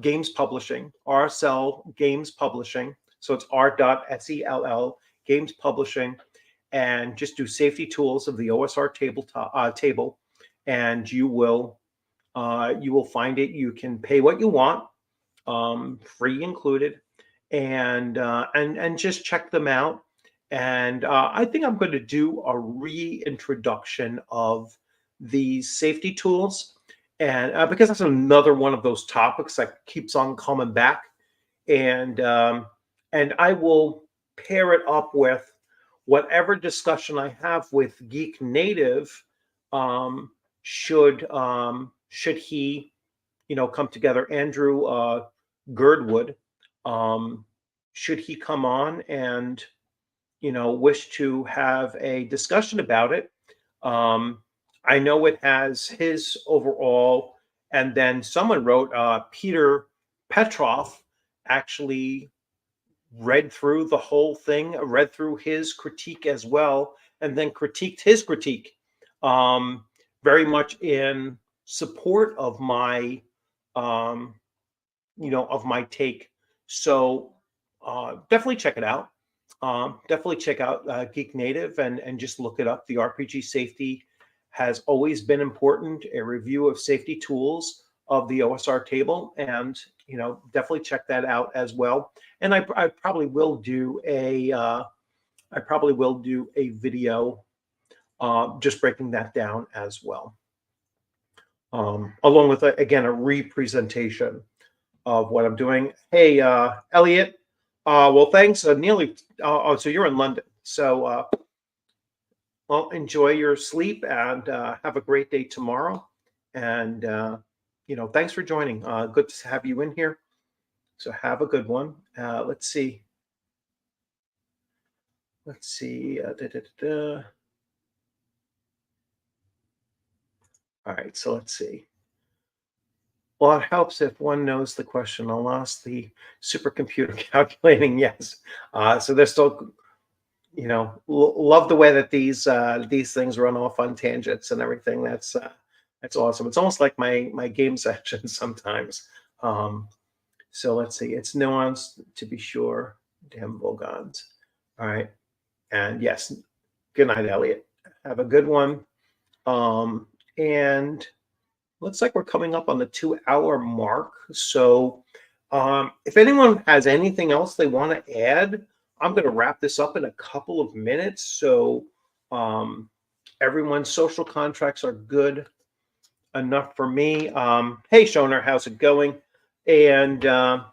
Games Publishing, RSL Games Publishing. So it's r.sell Games Publishing, and just do safety tools of the OSR table, and you will find it. You can pay what you want, free included, and just check them out. And I think I'm going to do a reintroduction of these safety tools, and because that's another one of those topics that keeps on coming back, and I will pair it up with whatever discussion I have with Geek Native. Um, should he, come together, Andrew Girdwood, um, should he come on and wish to have a discussion about it. Um, I know it has his overall, and then someone wrote, Peter Petrov actually read through the whole thing, read through his critique as well, and then critiqued his critique, um, very much in support of um, my take. So definitely check it out. Definitely check out Geek Native, and just look it up. The RPG safety has always been important. A review of safety tools of the OSR table, and definitely check that out as well. And I probably will do a video just breaking that down as well, along with again a representation of what I'm doing. Hey, Elliot. Well, thanks. Nearly. Oh, so you're in London. So, well, enjoy your sleep, and have a great day tomorrow. And thanks for joining. Good to have you in here. So have a good one. Let's see. Let's see. All right. So let's see. Well, it helps if one knows the question. I lost the supercomputer calculating. Yes. So they're still, love the way that these things run off on tangents and everything. That's awesome. It's almost like my game section sometimes. So let's see. It's nuanced to be sure. Damn Volgons. All right. And yes, good night, Elliot. Have a good one. And looks like we're coming up on the 2-hour mark. So if anyone has anything else they want to add, I'm going to wrap this up in a couple of minutes. So everyone's social contracts are good enough for me. Hey, Shoner, how's it going? And yeah,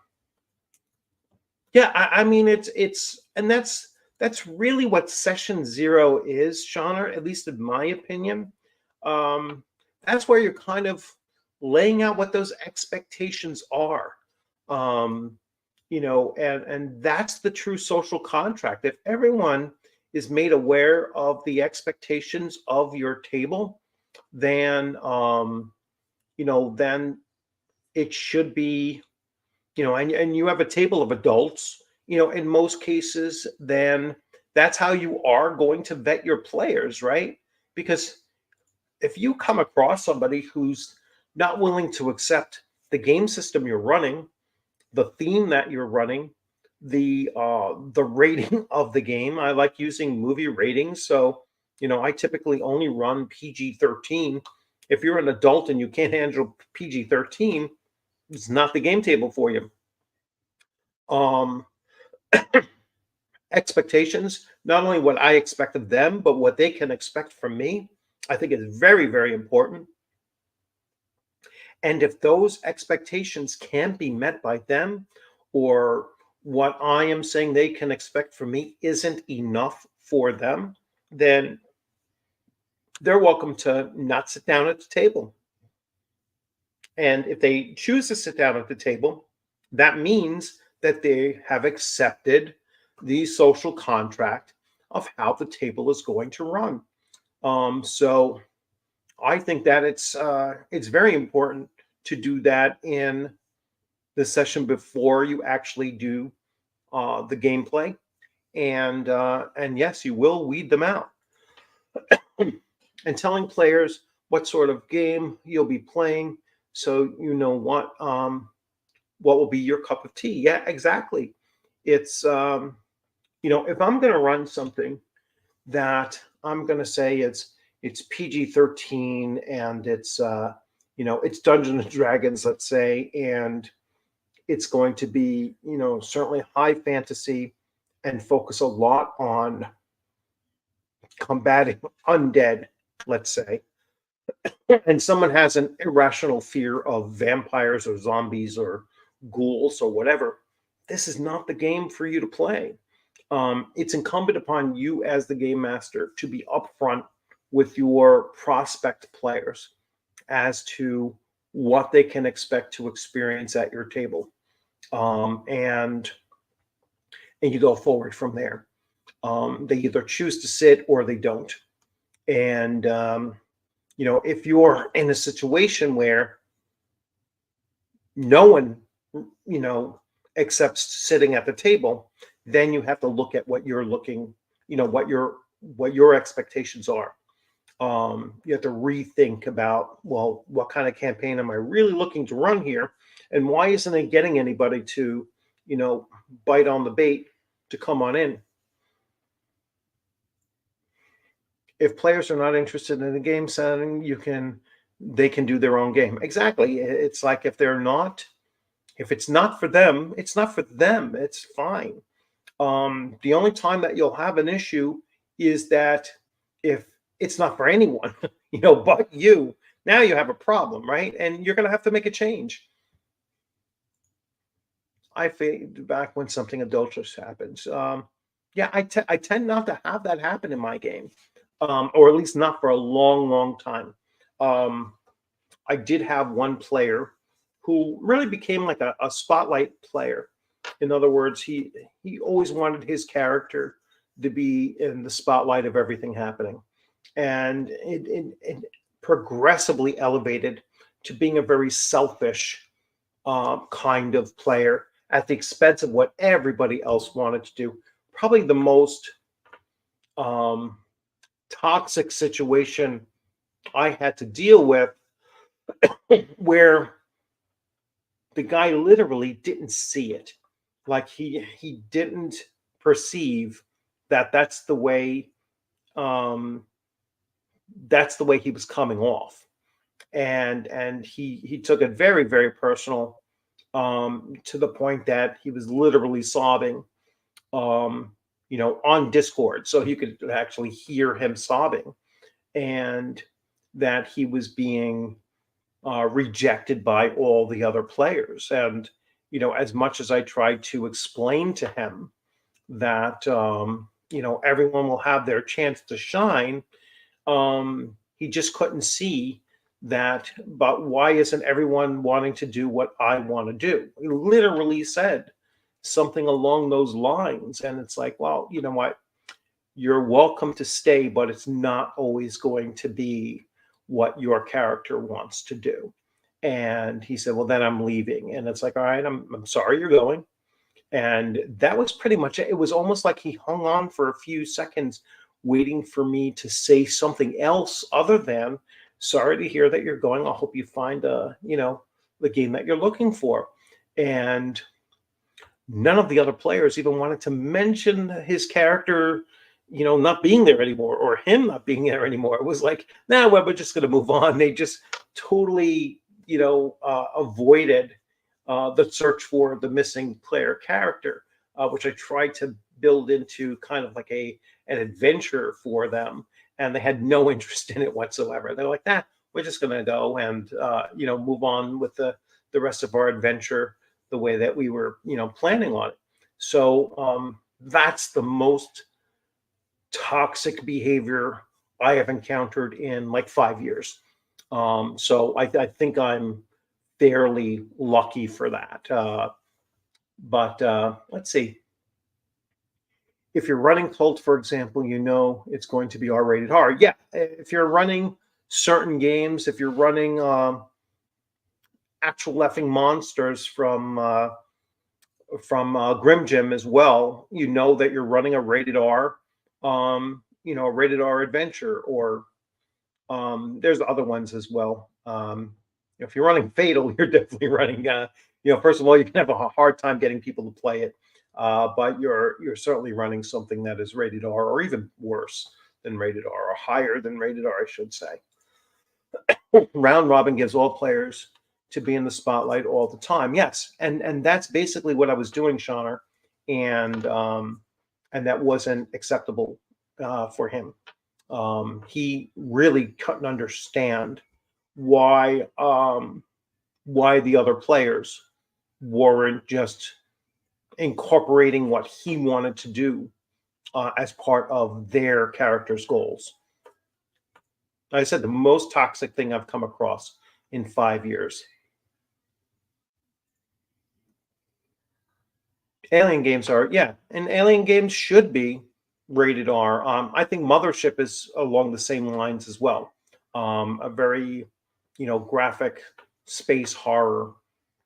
I mean, and that's really what session 0 is, Shoner, at least in my opinion. That's where you're kind of laying out what those expectations are. And that's the true social contract. If everyone is made aware of the expectations of your table, then then it should be, and you have a table of adults, in most cases, then that's how you are going to vet your players, right? Because if you come across somebody who's not willing to accept the game system you're running, the theme that you're running, the rating of the game. I like using movie ratings, so I typically only run PG-13. If you're an adult and you can't handle PG-13, it's not the game table for you. Expectations, not only what I expect of them, but what they can expect from me, I think is very, very important. And if those expectations can't be met by them, or what I am saying they can expect from me isn't enough for them, then they're welcome to not sit down at the table. And if they choose to sit down at the table, that means that they have accepted the social contract of how the table is going to run. So I think that it's very important to do that in the session before you actually do the gameplay, and yes, you will weed them out. And telling players what sort of game you'll be playing, so you know what what will be your cup of tea. Yeah, exactly. It's if I'm going to run something that I'm going to say it's PG-13 and it's Dungeons and Dragons, let's say, and it's going to be certainly high fantasy and focus a lot on combating undead, let's say, and someone has an irrational fear of vampires or zombies or ghouls or whatever, this is not the game for you to play. It's incumbent upon you as the game master to be upfront with your prospect players as to what they can expect to experience at your table, and you go forward from there. They either choose to sit or they don't. And if you're in a situation where no one, you know, accepts sitting at the table, then you have to look at what you're looking, what your expectations are. You have to rethink about, well, what kind of campaign am I really looking to run here, and why isn't it getting anybody to, bite on the bait to come on in? If players are not interested in the game setting, they can do their own game. Exactly. It's like if it's not for them, it's not for them. It's fine. The only time that you'll have an issue is that if it's not for anyone, but you, now you have a problem, right? And you're going to have to make a change. I fade back when something adulterous happens. Yeah, I tend not to have that happen in my game, or at least not for a long, long time. Um, I did have one player who really became like a spotlight player. In other words, he always wanted his character to be in the spotlight of everything happening, and it progressively elevated to being a very selfish kind of player at the expense of what everybody else wanted to do. Probably the most um, toxic situation I had to deal with, where the guy literally didn't see it. Like he didn't perceive that um, that's the way he was coming off, and he took it very, very personal, to the point that he was literally sobbing, on Discord, so you could actually hear him sobbing, and that he was being rejected by all the other players. And as much as I tried to explain to him that everyone will have their chance to shine, he just couldn't see that. But why isn't everyone wanting to do what I want to do? He literally said something along those lines, and it's like, well, you know what? You're welcome to stay, but it's not always going to be what your character wants to do. And he said, well, then I'm leaving. And it's like, all right, I'm sorry you're going. And that was pretty much it. It was almost like he hung on for a few seconds, waiting for me to say something else other than, sorry to hear that you're going. I hope you find the game that you're looking for. And none of the other players even wanted to mention his character, not being there anymore, or him not being there anymore. It was like, nah, well, we're just going to move on. They just totally, avoided the search for the missing player character, which I tried to build into kind of like an adventure for them, and they had no interest in it whatsoever. They're like, nah, we're just going to go and move on with the rest of our adventure the way that we were planning on it. So that's the most toxic behavior I have encountered in like 5 years. So I think I'm fairly lucky for that. But let's see. If you're running Cult, for example, it's going to be R-rated hard. Yeah, if you're running certain games, if you're running actual effing monsters from Grim Gym as well, that you're running a rated R, a rated R adventure, or there's other ones as well. if you're running Fatal, you're definitely running. First of all, you can have a hard time getting people to play it, but you're certainly running something that is rated R, or even worse than rated R, or higher than rated R, I should say. Round robin gives all players to be in the spotlight all the time. Yes, and that's basically what I was doing, Shawner, and that wasn't acceptable for him. He really couldn't understand why the other players weren't just incorporating what he wanted to do as part of their character's goals. Like I said, the most toxic thing I've come across in 5 years. Alien games are, yeah, and alien games should be rated R. I think Mothership is along the same lines as well. A very, graphic space horror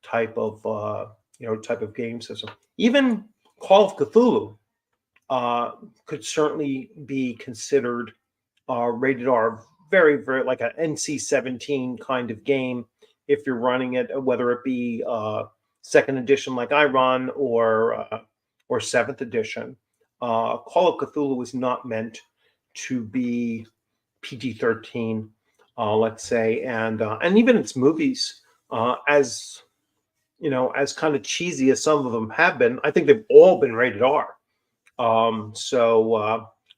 type of, type of game system. Even Call of Cthulhu could certainly be considered rated R. Very, very like an NC-17 kind of game if you're running it, whether it be second edition like I run or 7th edition. Call of Cthulhu is not meant to be PG-13, let's say, and even its movies, as as kind of cheesy as some of them have been, I think they've all been rated R. I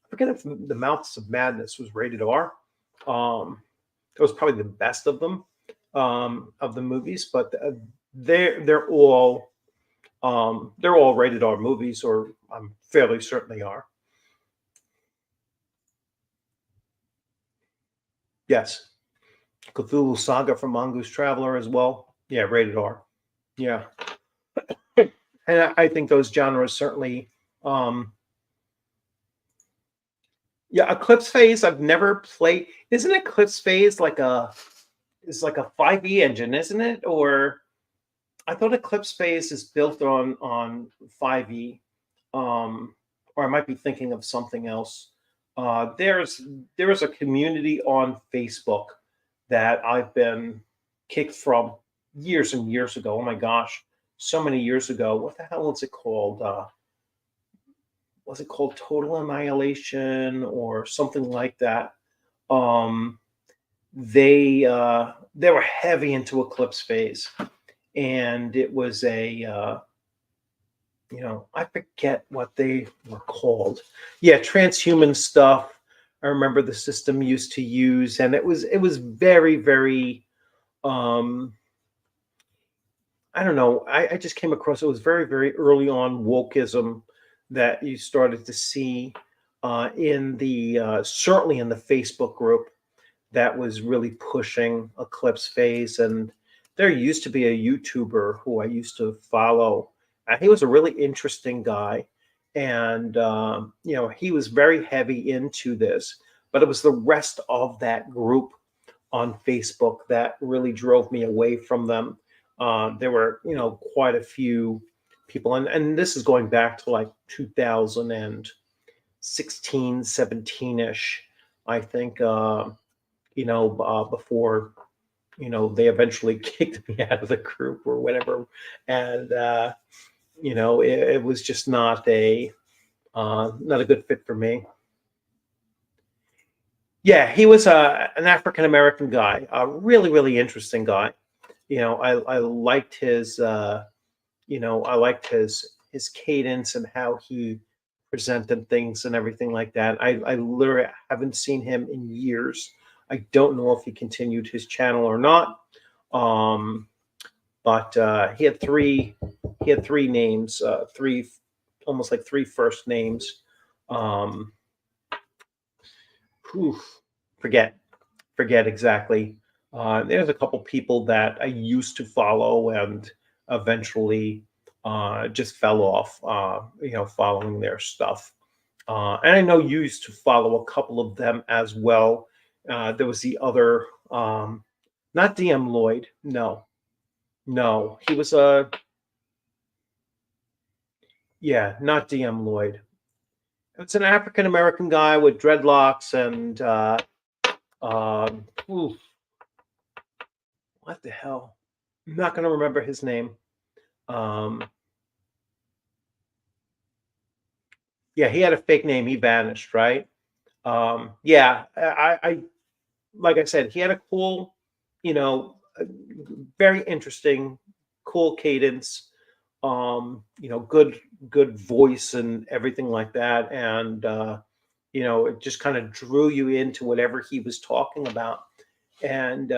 forget if The Mouths of Madness was rated R. It was probably the best of them, of the movies, but they're all rated R movies, or I'm fairly certain they are. Yes, Cthulhu Saga from Mongoose Traveler as well. Yeah, rated R. Yeah, and I think those genres certainly. Yeah, Eclipse Phase I've never played. Isn't Eclipse Phase like it's like a 5e engine, isn't it? Or I thought Eclipse Phase is built on 5e, or I might be thinking of something else. There's a community on Facebook that I've been kicked from years and years ago. Oh my gosh, so many years ago. What the hell is it called? Was it called Total Annihilation or something like that? Um, they were heavy into Eclipse Phase, and it was a I forget what they were called. Yeah, transhuman stuff. I remember the system used to use, and it was very, very I don't know. I just came across it was very, very early on wokeism that you started to see in the certainly in the Facebook group that was really pushing Eclipse Phase. And there used to be a YouTuber who I used to follow. He was a really interesting guy, and he was very heavy into this. But it was the rest of that group on Facebook that really drove me away from them. There were, quite a few people, and this is going back to like 2016, 17-ish, I think, before, they eventually kicked me out of the group or whatever. And, it was just not a good fit for me. Yeah, he was an African American guy, a really, really interesting guy. I liked his I liked his cadence and how he presented things and everything like that. I literally haven't seen him in years. I don't know if he continued his channel or not. But he had three names, three almost like three first names. Whew, forget exactly. There's a couple people that I used to follow and eventually just fell off, following their stuff. And I know you used to follow a couple of them as well. There was the other, not DM Lloyd. No, he was not DM Lloyd. It's an African American guy with dreadlocks and oof. what the hell? I'm not gonna remember his name. Um, yeah, he had a fake name. He vanished, right? Yeah, I like I said, he had a cool, very interesting, cool cadence. Good voice and everything like that, and it just kind of drew you into whatever he was talking about. And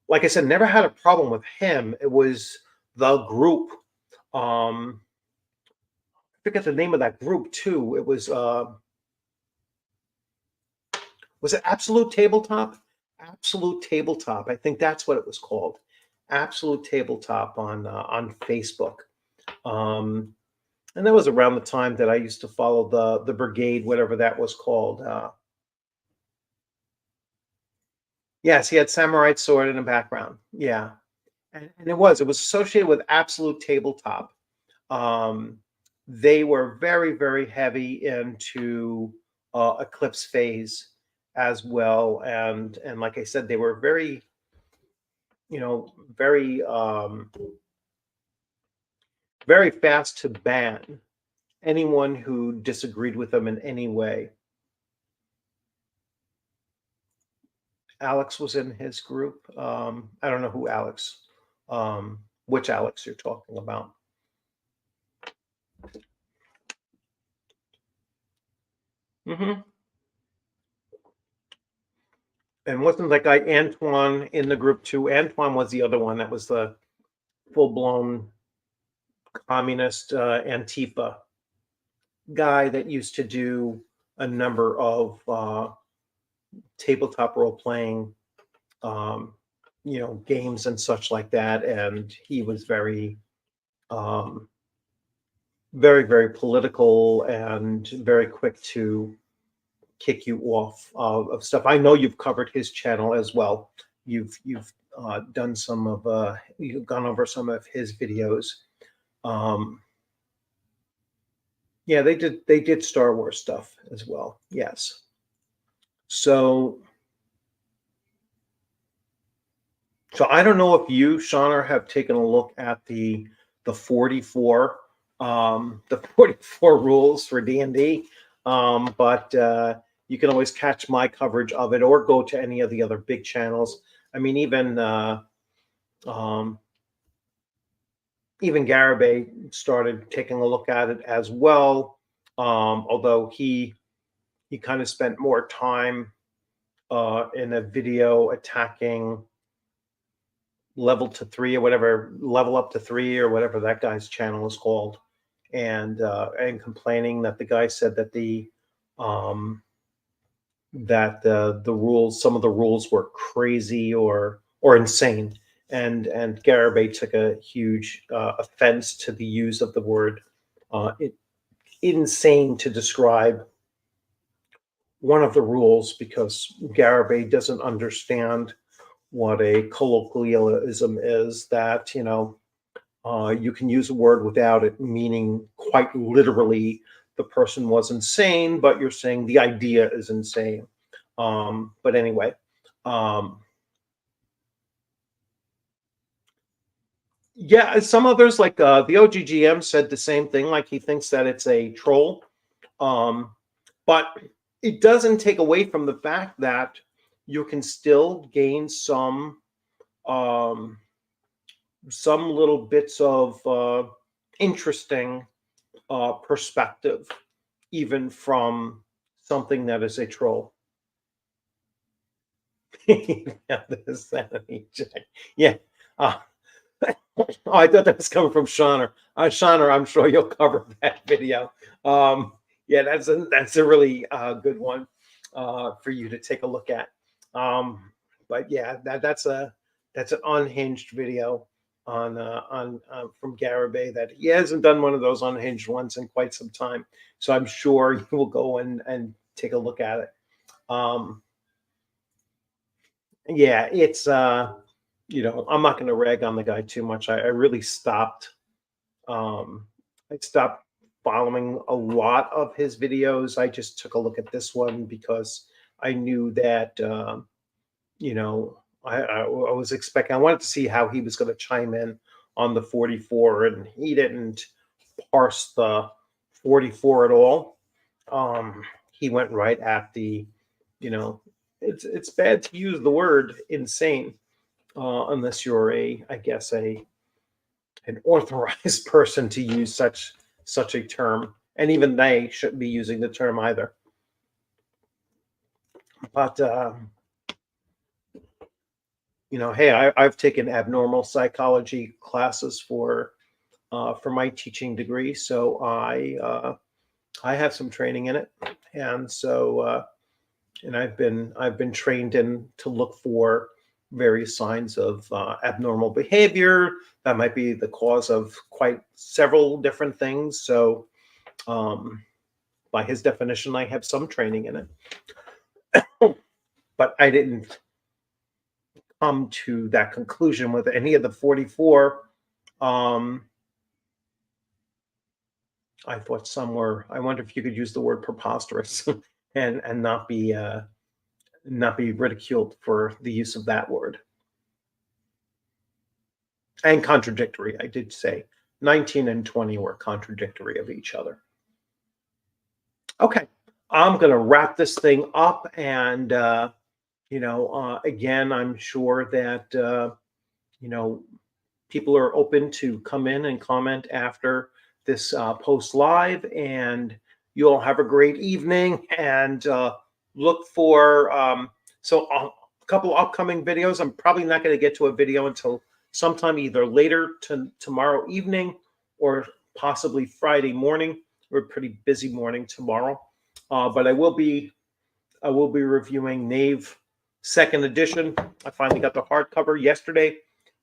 like I said, never had a problem with him. It was the group. I forget the name of that group too. It was it Absolute Tabletop? Absolute Tabletop. I think that's what it was called. Absolute Tabletop on Facebook. Um, and that was around the time that I used to follow the brigade, whatever that was called. Yes, he had samurai sword in the background. Yeah, and it was associated with Absolute Tabletop. Um, they were very, very heavy into Eclipse phase as well, and like I said, they were very, very, very fast to ban anyone who disagreed with them in any way. Alex was in his group. I don't know who Alex, which Alex you're talking about. Hmm. And wasn't that guy Antoine in the group too? Antoine was the other one that was the full blown communist Antifa guy that used to do a number of tabletop role playing, um, games and such like that. And he was very, um, very, very political and very quick to kick you off of stuff. I know you've covered his channel as well. You've done some of you've gone over some of his videos. Um, yeah, they did Star Wars stuff as well. Yes. So so I don't know if you, Shauna, have taken a look at the 44 the 44 rules for D&D. But you can always catch my coverage of it or go to any of the other big channels. I mean, um, even Garibay started taking a look at it as well. Although he kind of spent more time in a video attacking level to three or whatever, level up to three or whatever that guy's channel is called, and complaining that the guy said that um, the rules, some of the rules were crazy or insane, and Garibay took a huge offense to the use of the word insane to describe one of the rules because Garibay doesn't understand what a colloquialism is, that you can use a word without it meaning quite literally the person was insane, but you're saying the idea is insane. But anyway, um, yeah, some others like the OGGM said the same thing. Like he thinks that it's a troll, um, but it doesn't take away from the fact that you can still gain um, some little bits of interesting perspective, even from something that is a troll. Yeah, the sanity check. Yeah. Uh, oh, I thought that was coming from Shauna. Shauna, I'm sure you'll cover that video. Um, yeah, that's a really good one for you to take a look at. But yeah, that's an unhinged video on from Garibay that he hasn't done one of those unhinged ones in quite some time. So I'm sure you will go and take a look at it. Um, yeah, it's I'm not going to rag on the guy too much. I really stopped. I stopped following a lot of his videos. I just took a look at this one because I knew that you know I was expecting. I wanted to see how he was going to chime in on the 44, and he didn't parse the 44 at all. He went right at the, you know, it's bad to use the word insane unless you're I guess an authorized person to use such a term, and even they shouldn't be using the term either. But hey, I've taken abnormal psychology classes for my teaching degree, so I have some training in it, and so and I've been trained in to look for various signs of abnormal behavior that might be the cause of quite several different things. So, by his definition, I have some training in it, but I didn't come to that conclusion with any of the 44. I thought some were. I wonder if you could use the word preposterous and not be ridiculed for the use of that word. And contradictory. I did say 19 and 20 were contradictory of each other. Okay, I'm going to wrap this thing up, and again, I'm sure that people are open to come in and comment after this post live, and you all have a great evening, and look for a couple upcoming videos. I'm probably not going to get to a video until sometime either later tomorrow evening or possibly Friday morning. We're a pretty busy morning tomorrow, but I will be reviewing Knave second edition. I finally got the hardcover yesterday,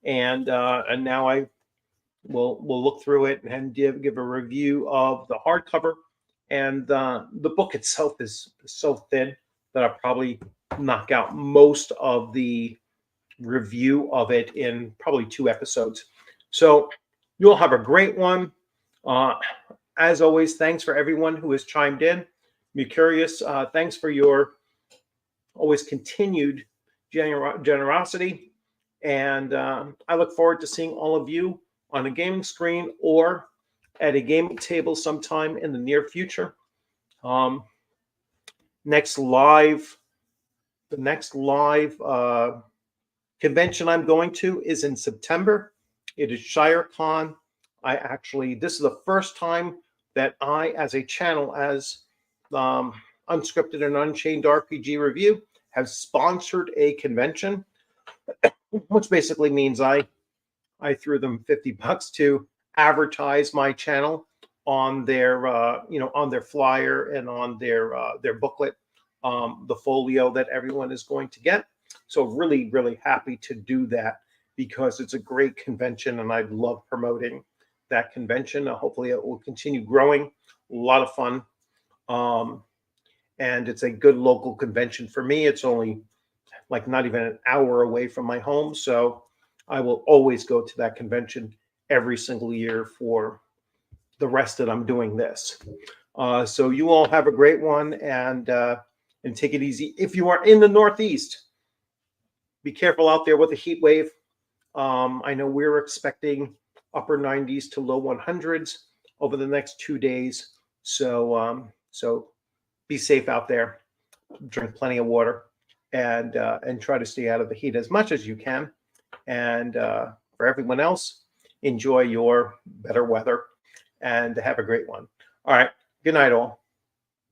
and now I will look through it and give a review of the hardcover. And the book itself is so thin that I'll probably knock out most of the review of it in probably 2 episodes. So you'll have a great one. As always, thanks for everyone who has chimed in. Mercurius, thanks for your always continued generosity. And I look forward to seeing all of you on a gaming screen or at a gaming table sometime in the near future. The next live convention I'm going to is in September. It is ShireCon. This is the first time that I, as a channel, as Unscripted and Unchained RPG Review, have sponsored a convention, which basically means I threw them $50 to advertise my channel on their on their flyer and on their booklet, the folio that everyone is going to get. So really, really happy to do that because it's a great convention and I love promoting that convention. Hopefully it will continue growing. A lot of fun. And it's a good local convention for me. It's only like not even an hour away from my home. So I will always go to that convention every single year for the rest that I'm doing this. So you all have a great one, and take it easy. If you are in the Northeast, be careful out there with the heat wave. I know we're expecting upper 90s to low 100s over the next 2 days. So be safe out there. Drink plenty of water, and try to stay out of the heat as much as you can. And for everyone else, enjoy your better weather and have a great one. All right. Good night, all.